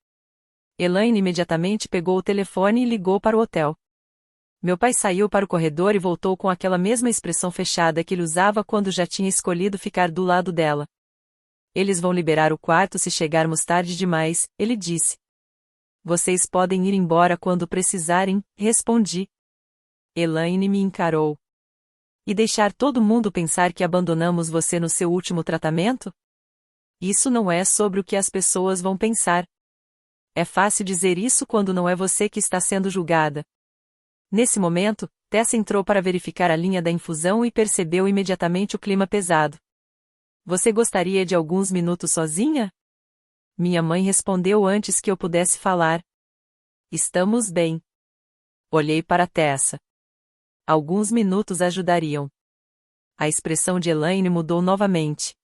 Elaine imediatamente pegou o telefone e ligou para o hotel. Meu pai saiu para o corredor e voltou com aquela mesma expressão fechada que ele usava quando já tinha escolhido ficar do lado dela. Eles vão liberar o quarto se chegarmos tarde demais, ele disse. Vocês podem ir embora quando precisarem, respondi. Elaine me encarou. E deixar todo mundo pensar que abandonamos você no seu último tratamento? Isso não é sobre o que as pessoas vão pensar. É fácil dizer isso quando não é você que está sendo julgada. Nesse momento, Tessa entrou para verificar a linha da infusão e percebeu imediatamente o clima pesado. Você gostaria de alguns minutos sozinha? Minha mãe respondeu antes que eu pudesse falar. Estamos bem. Olhei para Tessa. Alguns minutos ajudariam. A expressão de Elaine mudou novamente.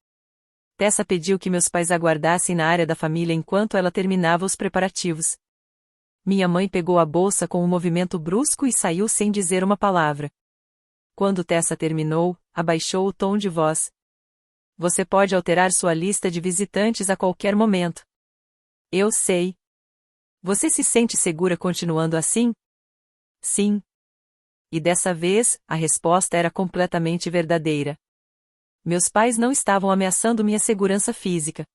Tessa pediu que meus pais aguardassem na área da família enquanto ela terminava os preparativos. Minha mãe pegou a bolsa com um movimento brusco e saiu sem dizer uma palavra. Quando Tessa terminou, abaixou o tom de voz. Você pode alterar sua lista de visitantes a qualquer momento. Eu sei. Você se sente segura continuando assim? Sim. E dessa vez, a resposta era completamente verdadeira. Meus pais não estavam ameaçando minha segurança física.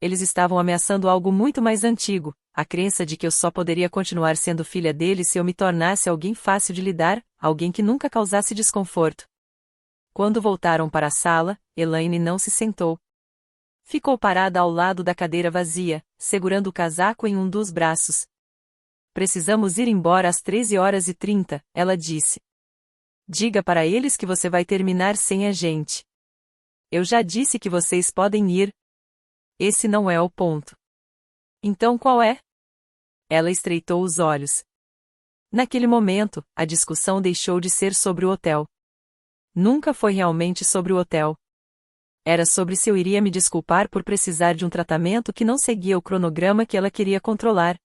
Eles estavam ameaçando algo muito mais antigo, a crença de que eu só poderia continuar sendo filha deles se eu me tornasse alguém fácil de lidar, alguém que nunca causasse desconforto. Quando voltaram para a sala, Elaine não se sentou. Ficou parada ao lado da cadeira vazia, segurando o casaco em um dos braços. Precisamos ir embora às 13h30, ela disse. Diga para eles que você vai terminar sem a gente. Eu já disse que vocês podem ir. Esse não é o ponto. Então qual é? Ela estreitou os olhos. Naquele momento, a discussão deixou de ser sobre o hotel. Nunca foi realmente sobre o hotel. Era sobre se eu iria me desculpar por precisar de um tratamento que não seguia o cronograma que ela queria controlar.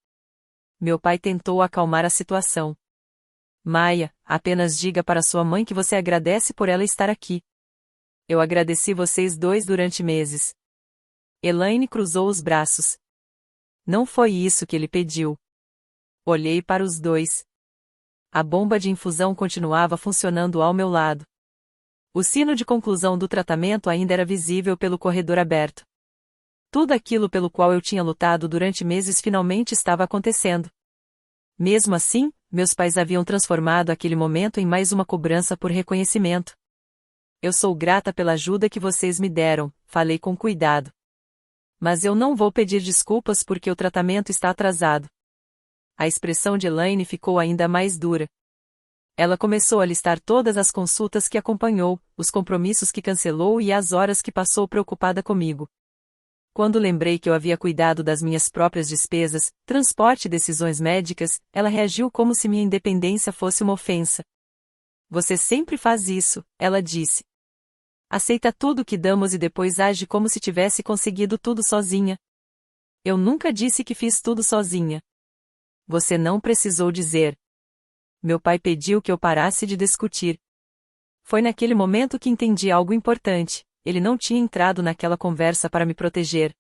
Meu pai tentou acalmar a situação. Maia, apenas diga para sua mãe que você agradece por ela estar aqui. Eu agradeci vocês dois durante meses. Elaine cruzou os braços. Não foi isso que ele pediu. Olhei para os dois. A bomba de infusão continuava funcionando ao meu lado. O sino de conclusão do tratamento ainda era visível pelo corredor aberto. Tudo aquilo pelo qual eu tinha lutado durante meses finalmente estava acontecendo. Mesmo assim, meus pais haviam transformado aquele momento em mais uma cobrança por reconhecimento. Eu sou grata pela ajuda que vocês me deram, falei com cuidado. Mas eu não vou pedir desculpas porque o tratamento está atrasado. A expressão de Elaine ficou ainda mais dura. Ela começou a listar todas as consultas que acompanhou, os compromissos que cancelou e as horas que passou preocupada comigo. Quando lembrei que eu havia cuidado das minhas próprias despesas, transporte e decisões médicas, ela reagiu como se minha independência fosse uma ofensa. Você sempre faz isso, ela disse. Aceita tudo o que damos e depois age como se tivesse conseguido tudo sozinha. Eu nunca disse que fiz tudo sozinha. Você não precisou dizer. Meu pai pediu que eu parasse de discutir. Foi naquele momento que entendi algo importante. Ele não tinha entrado naquela conversa para me proteger.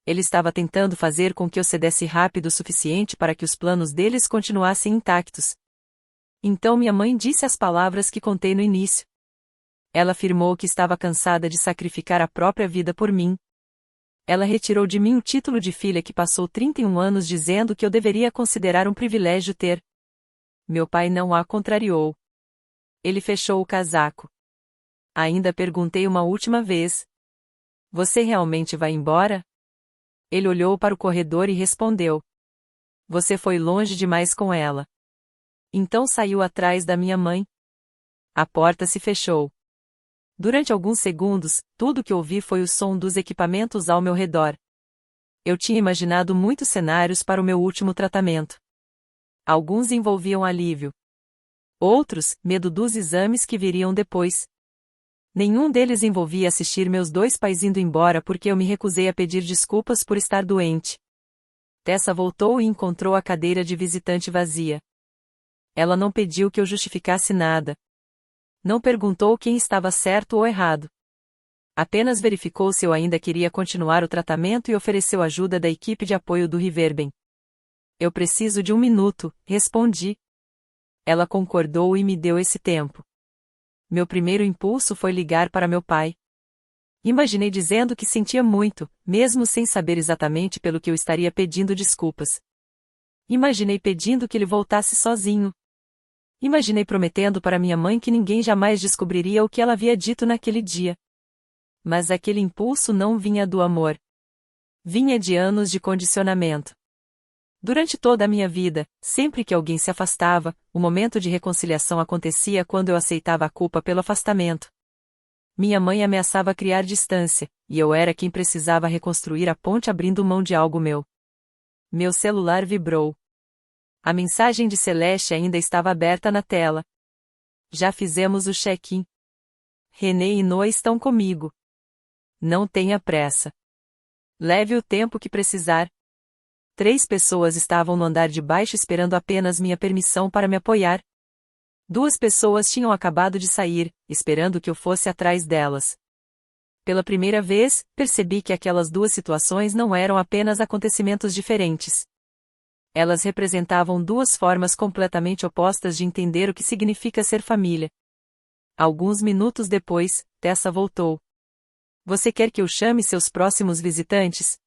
Ele estava tentando fazer com que eu cedesse rápido o suficiente para que os planos deles continuassem intactos. Então minha mãe disse as palavras que contei no início. Ela afirmou que estava cansada de sacrificar a própria vida por mim. Ela retirou de mim o título de filha que passou 31 anos dizendo que eu deveria considerar um privilégio ter. Meu pai não a contrariou. Ele fechou o casaco. Ainda perguntei uma última vez. Você realmente vai embora? Ele olhou para o corredor e respondeu. Você foi longe demais com ela. Então saiu atrás da minha mãe. A porta se fechou. Durante alguns segundos, tudo que ouvi foi o som dos equipamentos ao meu redor. Eu tinha imaginado muitos cenários para o meu último tratamento. Alguns envolviam alívio. Outros, medo dos exames que viriam depois. Nenhum deles envolvia assistir meus dois pais indo embora porque eu me recusei a pedir desculpas por estar doente. Tessa voltou e encontrou a cadeira de visitante vazia. Ela não pediu que eu justificasse nada. Não perguntou quem estava certo ou errado. Apenas verificou se eu ainda queria continuar o tratamento e ofereceu ajuda da equipe de apoio do Riverbend. Eu preciso de 1 minuto, respondi. Ela concordou e me deu esse tempo. Meu primeiro impulso foi ligar para meu pai. Imaginei dizendo que sentia muito, mesmo sem saber exatamente pelo que eu estaria pedindo desculpas. Imaginei pedindo que ele voltasse sozinho. Imaginei prometendo para minha mãe que ninguém jamais descobriria o que ela havia dito naquele dia. Mas aquele impulso não vinha do amor. Vinha de anos de condicionamento. Durante toda a minha vida, sempre que alguém se afastava, o momento de reconciliação acontecia quando eu aceitava a culpa pelo afastamento. Minha mãe ameaçava criar distância, e eu era quem precisava reconstruir a ponte abrindo mão de algo meu. Meu celular vibrou. A mensagem de Celeste ainda estava aberta na tela. Já fizemos o check-in. René e Noah estão comigo. Não tenha pressa. Leve o tempo que precisar. 3 pessoas estavam no andar de baixo esperando apenas minha permissão para me apoiar. 2 pessoas tinham acabado de sair, esperando que eu fosse atrás delas. Pela primeira vez, percebi que aquelas 2 situações não eram apenas acontecimentos diferentes. Elas representavam 2 formas completamente opostas de entender o que significa ser família. Alguns minutos depois, Tessa voltou. Você quer que eu chame seus próximos visitantes?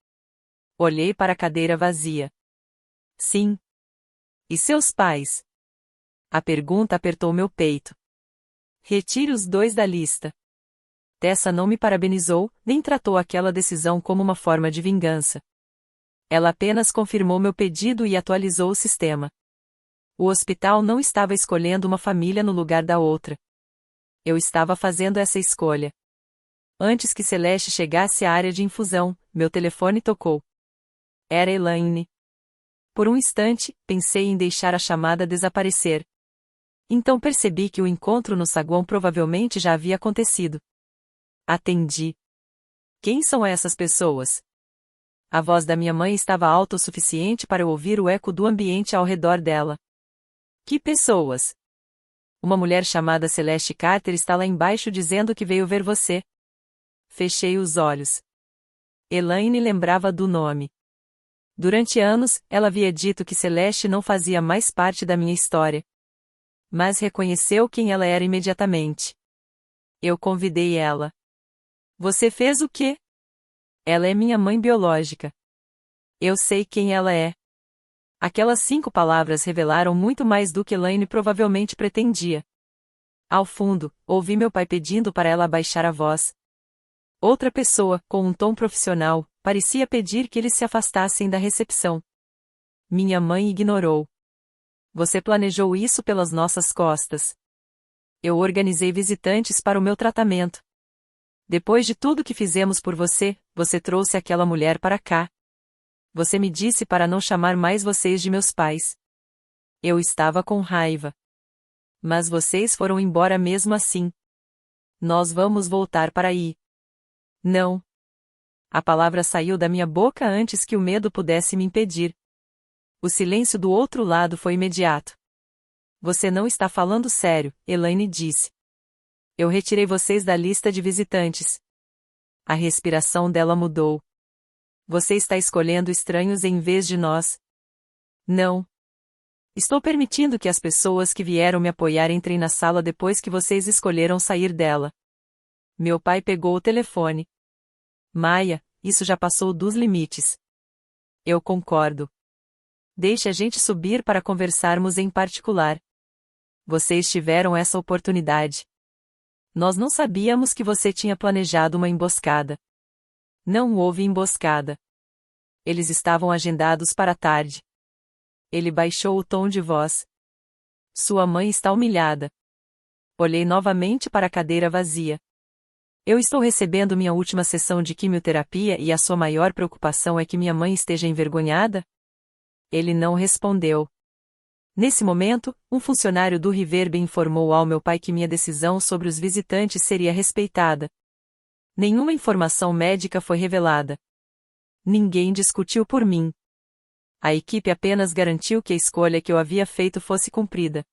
Olhei para a cadeira vazia. Sim. E seus pais? A pergunta apertou meu peito. Retire os 2 da lista. Tessa não me parabenizou, nem tratou aquela decisão como uma forma de vingança. Ela apenas confirmou meu pedido e atualizou o sistema. O hospital não estava escolhendo uma família no lugar da outra. Eu estava fazendo essa escolha. Antes que Celeste chegasse à área de infusão, meu telefone tocou. Era Elaine. Por um instante, pensei em deixar a chamada desaparecer. Então percebi que o encontro no saguão provavelmente já havia acontecido. Atendi. Quem são essas pessoas? A voz da minha mãe estava alta o suficiente para eu ouvir o eco do ambiente ao redor dela. Que pessoas? Uma mulher chamada Celeste Carter está lá embaixo dizendo que veio ver você. Fechei os olhos. Elaine lembrava do nome. Durante anos, ela havia dito que Celeste não fazia mais parte da minha história. Mas reconheceu quem ela era imediatamente. Eu convidei ela. Você fez o quê? Ela é minha mãe biológica. Eu sei quem ela é. Aquelas 5 palavras revelaram muito mais do que Elaine provavelmente pretendia. Ao fundo, ouvi meu pai pedindo para ela abaixar a voz. Outra pessoa, com um tom profissional, parecia pedir que eles se afastassem da recepção. Minha mãe ignorou. Você planejou isso pelas nossas costas. Eu organizei visitantes para o meu tratamento. Depois de tudo que fizemos por você, você trouxe aquela mulher para cá. Você me disse para não chamar mais vocês de meus pais. Eu estava com raiva. Mas vocês foram embora mesmo assim. Nós vamos voltar para aí. Não. A palavra saiu da minha boca antes que o medo pudesse me impedir. O silêncio do outro lado foi imediato. Você não está falando sério, Elaine disse. Eu retirei vocês da lista de visitantes. A respiração dela mudou. Você está escolhendo estranhos em vez de nós. Não. Estou permitindo que as pessoas que vieram me apoiar entrem na sala depois que vocês escolheram sair dela. Meu pai pegou o telefone. Maia, isso já passou dos limites. Eu concordo. Deixe a gente subir para conversarmos em particular. Vocês tiveram essa oportunidade. Nós não sabíamos que você tinha planejado uma emboscada. Não houve emboscada. Eles estavam agendados para a tarde. Ele baixou o tom de voz. Sua mãe está humilhada. Olhei novamente para a cadeira vazia. Eu estou recebendo minha última sessão de quimioterapia e a sua maior preocupação é que minha mãe esteja envergonhada? Ele não respondeu. Nesse momento, um funcionário do Riverbe informou ao meu pai que minha decisão sobre os visitantes seria respeitada. Nenhuma informação médica foi revelada. Ninguém discutiu por mim. A equipe apenas garantiu que a escolha que eu havia feito fosse cumprida.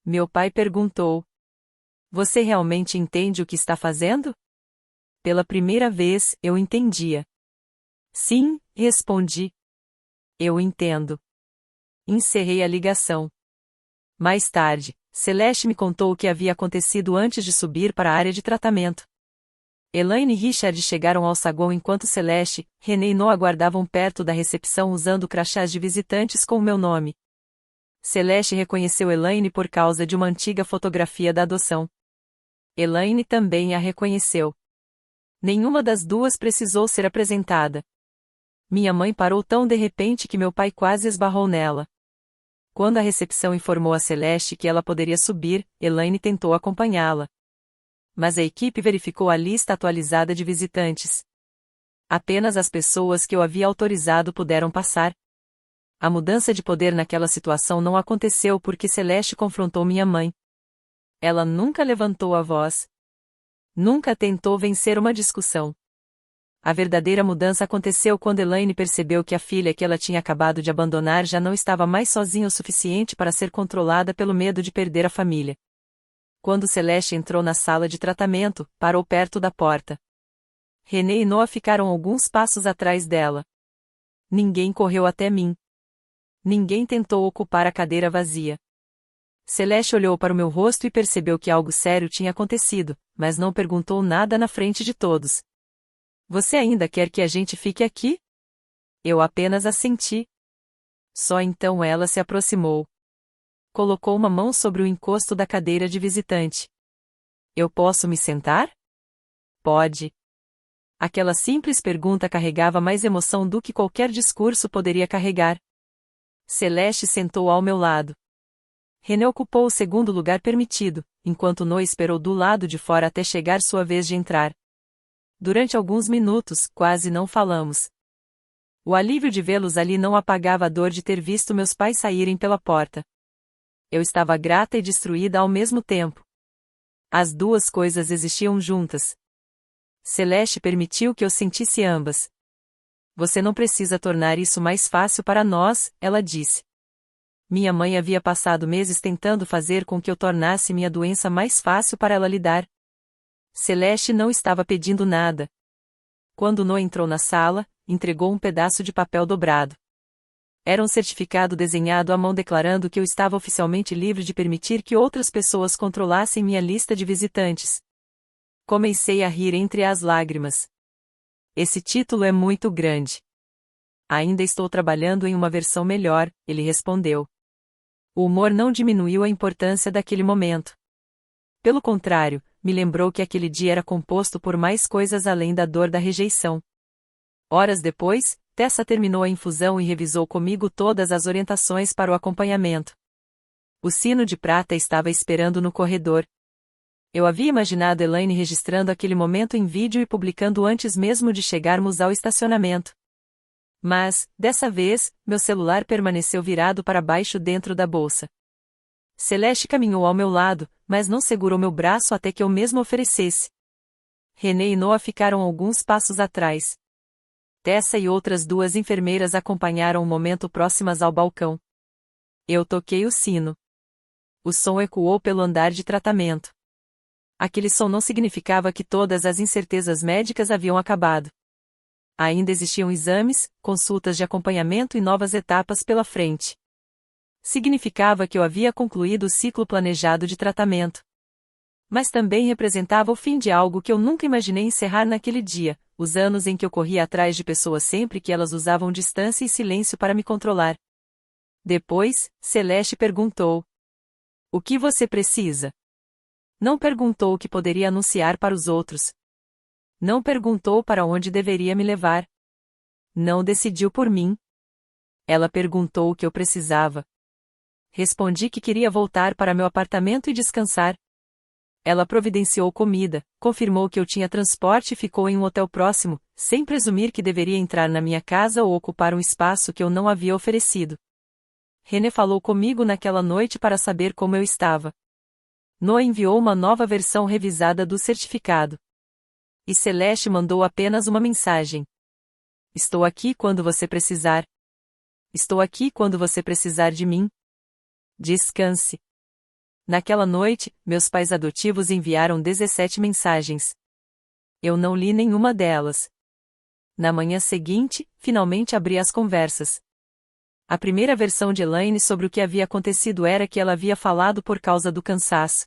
Meu pai perguntou: Você realmente entende o que está fazendo? Pela primeira vez, eu entendia. Sim, respondi. Eu entendo. Encerrei a ligação. Mais tarde, Celeste me contou o que havia acontecido antes de subir para a área de tratamento. Elaine e Richard chegaram ao saguão enquanto Celeste, René e Noah aguardavam perto da recepção usando crachás de visitantes com o meu nome. Celeste reconheceu Elaine por causa de uma antiga fotografia da adoção. Elaine também a reconheceu. Nenhuma das duas precisou ser apresentada. Minha mãe parou tão de repente que meu pai quase esbarrou nela. Quando a recepção informou a Celeste que ela poderia subir, Elaine tentou acompanhá-la. Mas a equipe verificou a lista atualizada de visitantes. Apenas as pessoas que eu havia autorizado puderam passar. A mudança de poder naquela situação não aconteceu porque Celeste confrontou minha mãe. Ela nunca levantou a voz. Nunca tentou vencer uma discussão. A verdadeira mudança aconteceu quando Elaine percebeu que a filha que ela tinha acabado de abandonar já não estava mais sozinha o suficiente para ser controlada pelo medo de perder a família. Quando Celeste entrou na sala de tratamento, parou perto da porta. René e Noah ficaram alguns passos atrás dela. Ninguém correu até mim. Ninguém tentou ocupar a cadeira vazia. Celeste olhou para o meu rosto e percebeu que algo sério tinha acontecido, mas não perguntou nada na frente de todos. Você ainda quer que a gente fique aqui? Eu apenas assenti. Só então ela se aproximou. Colocou uma mão sobre o encosto da cadeira de visitante. Eu posso me sentar? Pode. Aquela simples pergunta carregava mais emoção do que qualquer discurso poderia carregar. Celeste sentou ao meu lado. René ocupou o segundo lugar permitido, enquanto Noah esperou do lado de fora até chegar sua vez de entrar. Durante alguns minutos, quase não falamos. O alívio de vê-los ali não apagava a dor de ter visto meus pais saírem pela porta. Eu estava grata e destruída ao mesmo tempo. As duas coisas existiam juntas. Celeste permitiu que eu sentisse ambas. Você não precisa tornar isso mais fácil para nós, ela disse. Minha mãe havia passado meses tentando fazer com que eu tornasse minha doença mais fácil para ela lidar. Celeste não estava pedindo nada. Quando Noah entrou na sala, entregou um pedaço de papel dobrado. Era um certificado desenhado à mão declarando que eu estava oficialmente livre de permitir que outras pessoas controlassem minha lista de visitantes. Comecei a rir entre as lágrimas. Esse título é muito grande. Ainda estou trabalhando em uma versão melhor, ele respondeu. O humor não diminuiu a importância daquele momento. Pelo contrário, me lembrou que aquele dia era composto por mais coisas além da dor da rejeição. Horas depois, Tessa terminou a infusão e revisou comigo todas as orientações para o acompanhamento. O sino de prata estava esperando no corredor. Eu havia imaginado Elaine registrando aquele momento em vídeo e publicando antes mesmo de chegarmos ao estacionamento. Mas, dessa vez, meu celular permaneceu virado para baixo dentro da bolsa. Celeste caminhou ao meu lado, mas não segurou meu braço até que eu mesmo oferecesse. René e Noah ficaram alguns passos atrás. Tessa e outras duas enfermeiras acompanharam o momento próximas ao balcão. Eu toquei o sino. O som ecoou pelo andar de tratamento. Aquele som não significava que todas as incertezas médicas haviam acabado. Ainda existiam exames, consultas de acompanhamento e novas etapas pela frente. Significava que eu havia concluído o ciclo planejado de tratamento. Mas também representava o fim de algo que eu nunca imaginei encerrar naquele dia, os anos em que eu corria atrás de pessoas sempre que elas usavam distância e silêncio para me controlar. Depois, Celeste perguntou: O que você precisa? Não perguntou o que poderia anunciar para os outros. Não perguntou para onde deveria me levar. Não decidiu por mim. Ela perguntou o que eu precisava. Respondi que queria voltar para meu apartamento e descansar. Ela providenciou comida, confirmou que eu tinha transporte e ficou em um hotel próximo, sem presumir que deveria entrar na minha casa ou ocupar um espaço que eu não havia oferecido. René falou comigo naquela noite para saber como eu estava. Noah enviou uma nova versão revisada do certificado. E Celeste mandou apenas uma mensagem. Estou aqui quando você precisar. Estou aqui quando você precisar de mim. Descanse. Naquela noite, meus pais adotivos enviaram 17 mensagens. Eu não li nenhuma delas. Na manhã seguinte, finalmente abri as conversas. A primeira versão de Elaine sobre o que havia acontecido era que ela havia falado por causa do cansaço.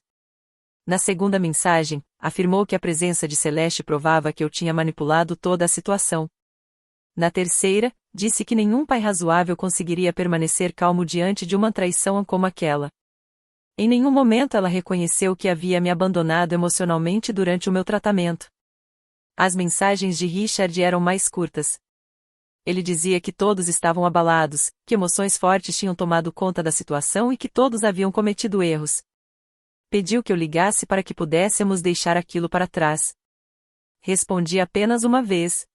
Na segunda mensagem, afirmou que a presença de Celeste provava que eu tinha manipulado toda a situação. Na terceira, disse que nenhum pai razoável conseguiria permanecer calmo diante de uma traição como aquela. Em nenhum momento ela reconheceu que havia me abandonado emocionalmente durante o meu tratamento. As mensagens de Richard eram mais curtas. Ele dizia que todos estavam abalados, que emoções fortes tinham tomado conta da situação e que todos haviam cometido erros. Pediu que eu ligasse para que pudéssemos deixar aquilo para trás. Respondi apenas uma vez.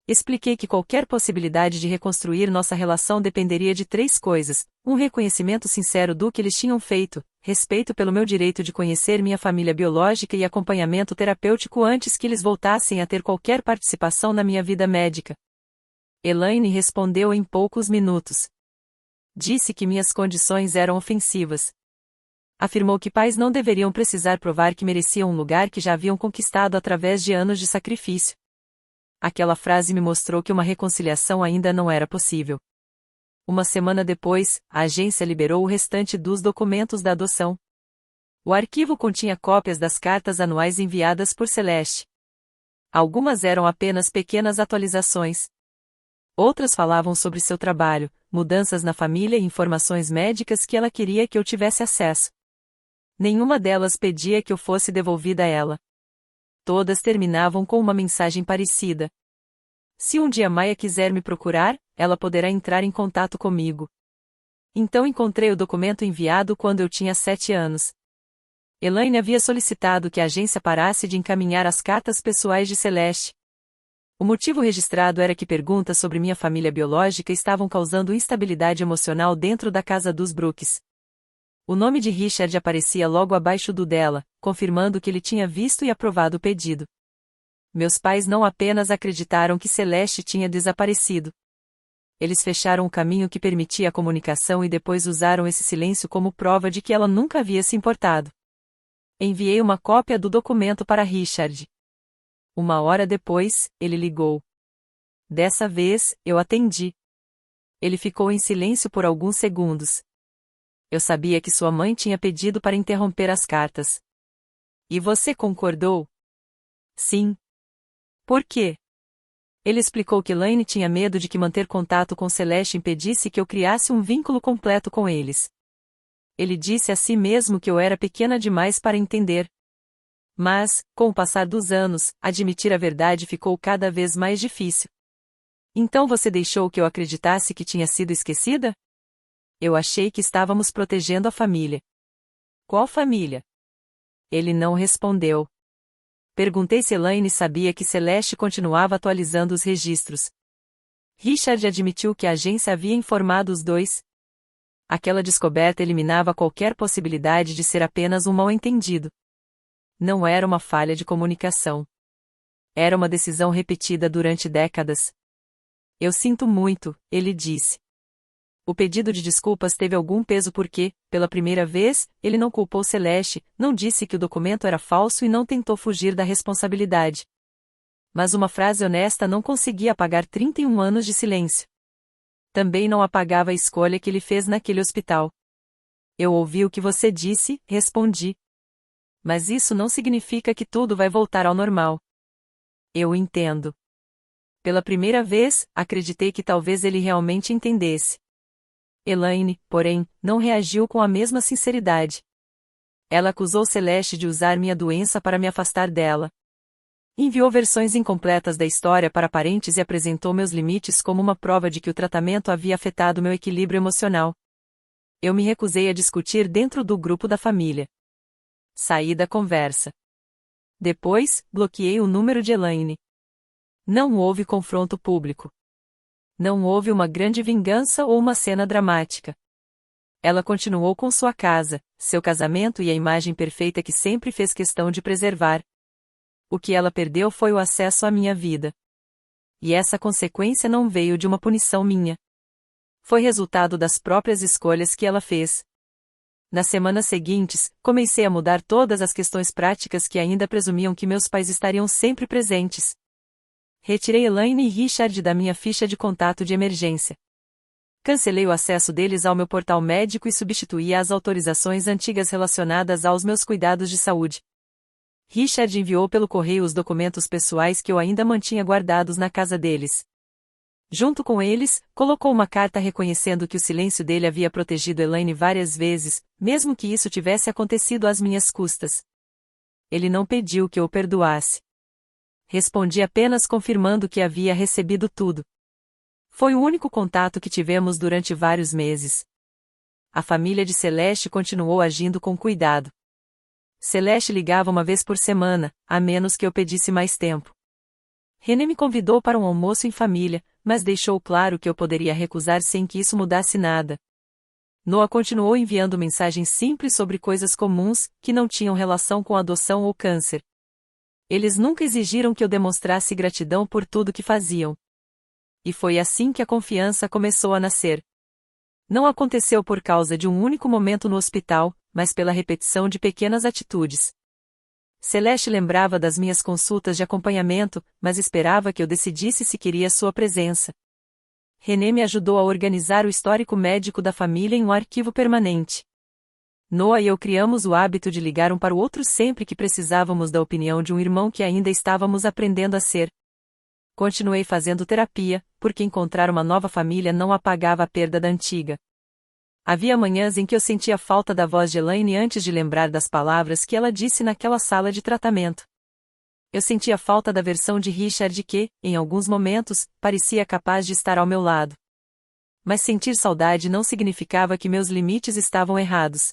Expliquei que qualquer possibilidade de reconstruir nossa relação dependeria de 3 coisas: um reconhecimento sincero do que eles tinham feito, respeito pelo meu direito de conhecer minha família biológica e acompanhamento terapêutico antes que eles voltassem a ter qualquer participação na minha vida médica. Elaine respondeu em poucos minutos. Disse que minhas condições eram ofensivas. Afirmou que pais não deveriam precisar provar que mereciam um lugar que já haviam conquistado através de anos de sacrifício. Aquela frase me mostrou que uma reconciliação ainda não era possível. Uma semana depois, a agência liberou o restante dos documentos da adoção. O arquivo continha cópias das cartas anuais enviadas por Celeste. Algumas eram apenas pequenas atualizações. Outras falavam sobre seu trabalho, mudanças na família e informações médicas que ela queria que eu tivesse acesso. Nenhuma delas pedia que eu fosse devolvida a ela. Todas terminavam com uma mensagem parecida. Se um dia Maya quiser me procurar, ela poderá entrar em contato comigo. Então encontrei o documento enviado quando eu tinha 7 anos. Elaine havia solicitado que a agência parasse de encaminhar as cartas pessoais de Celeste. O motivo registrado era que perguntas sobre minha família biológica estavam causando instabilidade emocional dentro da casa dos Brooks. O nome de Richard aparecia logo abaixo do dela, confirmando que ele tinha visto e aprovado o pedido. Meus pais não apenas acreditaram que Celeste tinha desaparecido. Eles fecharam o caminho que permitia a comunicação e depois usaram esse silêncio como prova de que ela nunca havia se importado. Enviei uma cópia do documento para Richard. 1 hora depois, ele ligou. Dessa vez, eu atendi. Ele ficou em silêncio por alguns segundos. Eu sabia que sua mãe tinha pedido para interromper as cartas. E você concordou? Sim. Por quê? Ele explicou que Elaine tinha medo de que manter contato com Celeste impedisse que eu criasse um vínculo completo com eles. Ele disse a si mesmo que eu era pequena demais para entender. Mas, com o passar dos anos, admitir a verdade ficou cada vez mais difícil. Então você deixou que eu acreditasse que tinha sido esquecida? Eu achei que estávamos protegendo a família. Qual família? Ele não respondeu. Perguntei se Elaine sabia que Celeste continuava atualizando os registros. Richard admitiu que a agência havia informado os dois. Aquela descoberta eliminava qualquer possibilidade de ser apenas um mal-entendido. Não era uma falha de comunicação. Era uma decisão repetida durante décadas. Eu sinto muito, ele disse. O pedido de desculpas teve algum peso porque, pela primeira vez, ele não culpou Celeste, não disse que o documento era falso e não tentou fugir da responsabilidade. Mas uma frase honesta não conseguia apagar 31 anos de silêncio. Também não apagava a escolha que ele fez naquele hospital. Eu ouvi o que você disse, respondi. Mas isso não significa que tudo vai voltar ao normal. Eu entendo. Pela primeira vez, acreditei que talvez ele realmente entendesse. Elaine, porém, não reagiu com a mesma sinceridade. Ela acusou Celeste de usar minha doença para me afastar dela. Enviou versões incompletas da história para parentes e apresentou meus limites como uma prova de que o tratamento havia afetado meu equilíbrio emocional. Eu me recusei a discutir dentro do grupo da família. Saí da conversa. Depois, bloqueei o número de Elaine. Não houve confronto público. Não houve uma grande vingança ou uma cena dramática. Ela continuou com sua casa, seu casamento e a imagem perfeita que sempre fez questão de preservar. O que ela perdeu foi o acesso à minha vida. E essa consequência não veio de uma punição minha. Foi resultado das próprias escolhas que ela fez. Nas semanas seguintes, comecei a mudar todas as questões práticas que ainda presumiam que meus pais estariam sempre presentes. Retirei Elaine e Richard da minha ficha de contato de emergência. Cancelei o acesso deles ao meu portal médico e substituí as autorizações antigas relacionadas aos meus cuidados de saúde. Richard enviou pelo correio os documentos pessoais que eu ainda mantinha guardados na casa deles. Junto com eles, colocou uma carta reconhecendo que o silêncio dele havia protegido Elaine várias vezes, mesmo que isso tivesse acontecido às minhas custas. Ele não pediu que eu o perdoasse. Respondi apenas confirmando que havia recebido tudo. Foi o único contato que tivemos durante vários meses. A família de Celeste continuou agindo com cuidado. Celeste ligava uma vez por semana, a menos que eu pedisse mais tempo. René me convidou para um almoço em família, mas deixou claro que eu poderia recusar sem que isso mudasse nada. Noah continuou enviando mensagens simples sobre coisas comuns, que não tinham relação com adoção ou câncer. Eles nunca exigiram que eu demonstrasse gratidão por tudo que faziam. E foi assim que a confiança começou a nascer. Não aconteceu por causa de um único momento no hospital, mas pela repetição de pequenas atitudes. Celeste lembrava das minhas consultas de acompanhamento, mas esperava que eu decidisse se queria sua presença. René me ajudou a organizar o histórico médico da família em um arquivo permanente. Noah e eu criamos o hábito de ligar um para o outro sempre que precisávamos da opinião de um irmão que ainda estávamos aprendendo a ser. Continuei fazendo terapia, porque encontrar uma nova família não apagava a perda da antiga. Havia manhãs em que eu sentia falta da voz de Elaine antes de lembrar das palavras que ela disse naquela sala de tratamento. Eu sentia falta da versão de Richard que, em alguns momentos, parecia capaz de estar ao meu lado. Mas sentir saudade não significava que meus limites estavam errados.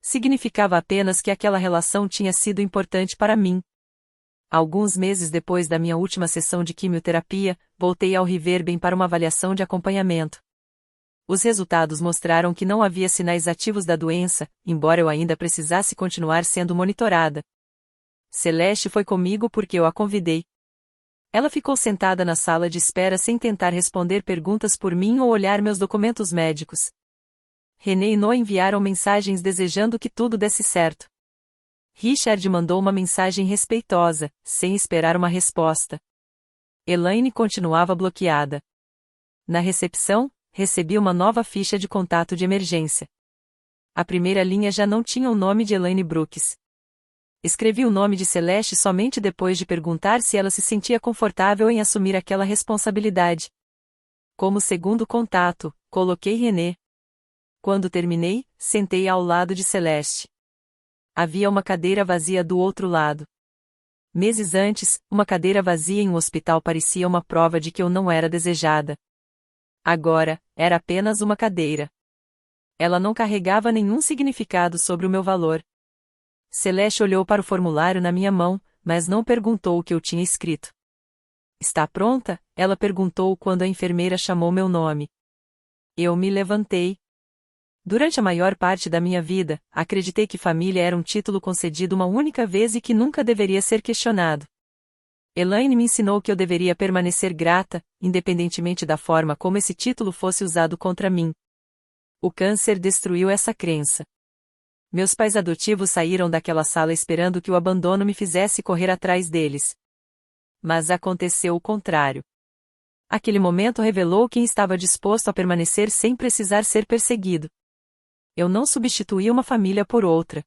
Significava apenas que aquela relação tinha sido importante para mim. Alguns meses depois da minha última sessão de quimioterapia, voltei ao Riverbend para uma avaliação de acompanhamento. Os resultados mostraram que não havia sinais ativos da doença, embora eu ainda precisasse continuar sendo monitorada. Celeste foi comigo porque eu a convidei. Ela ficou sentada na sala de espera sem tentar responder perguntas por mim ou olhar meus documentos médicos. René e Noah enviaram mensagens desejando que tudo desse certo. Richard mandou uma mensagem respeitosa, sem esperar uma resposta. Elaine continuava bloqueada. Na recepção, recebi uma nova ficha de contato de emergência. A primeira linha já não tinha o nome de Elaine Brooks. Escrevi o nome de Celeste somente depois de perguntar se ela se sentia confortável em assumir aquela responsabilidade. Como segundo contato, coloquei René. Quando terminei, sentei ao lado de Celeste. Havia uma cadeira vazia do outro lado. Meses antes, uma cadeira vazia em um hospital parecia uma prova de que eu não era desejada. Agora, era apenas uma cadeira. Ela não carregava nenhum significado sobre o meu valor. Celeste olhou para o formulário na minha mão, mas não perguntou o que eu tinha escrito. Está pronta? Ela perguntou quando a enfermeira chamou meu nome. Eu me levantei. Durante a maior parte da minha vida, acreditei que família era um título concedido uma única vez e que nunca deveria ser questionado. Elaine me ensinou que eu deveria permanecer grata, independentemente da forma como esse título fosse usado contra mim. O câncer destruiu essa crença. Meus pais adotivos saíram daquela sala esperando que o abandono me fizesse correr atrás deles. Mas aconteceu o contrário. Aquele momento revelou quem estava disposto a permanecer sem precisar ser perseguido. Eu não substituí uma família por outra.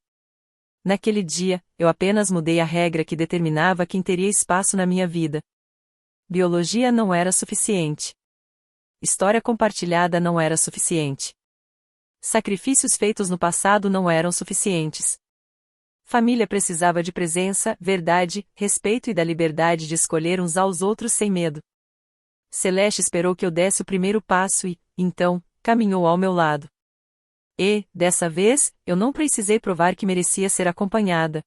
Naquele dia, eu apenas mudei a regra que determinava quem teria espaço na minha vida. Biologia não era suficiente. História compartilhada não era suficiente. Sacrifícios feitos no passado não eram suficientes. Família precisava de presença, verdade, respeito e da liberdade de escolher uns aos outros sem medo. Celeste esperou que eu desse o primeiro passo e, então, caminhou ao meu lado. E, dessa vez, eu não precisei provar que merecia ser acompanhada.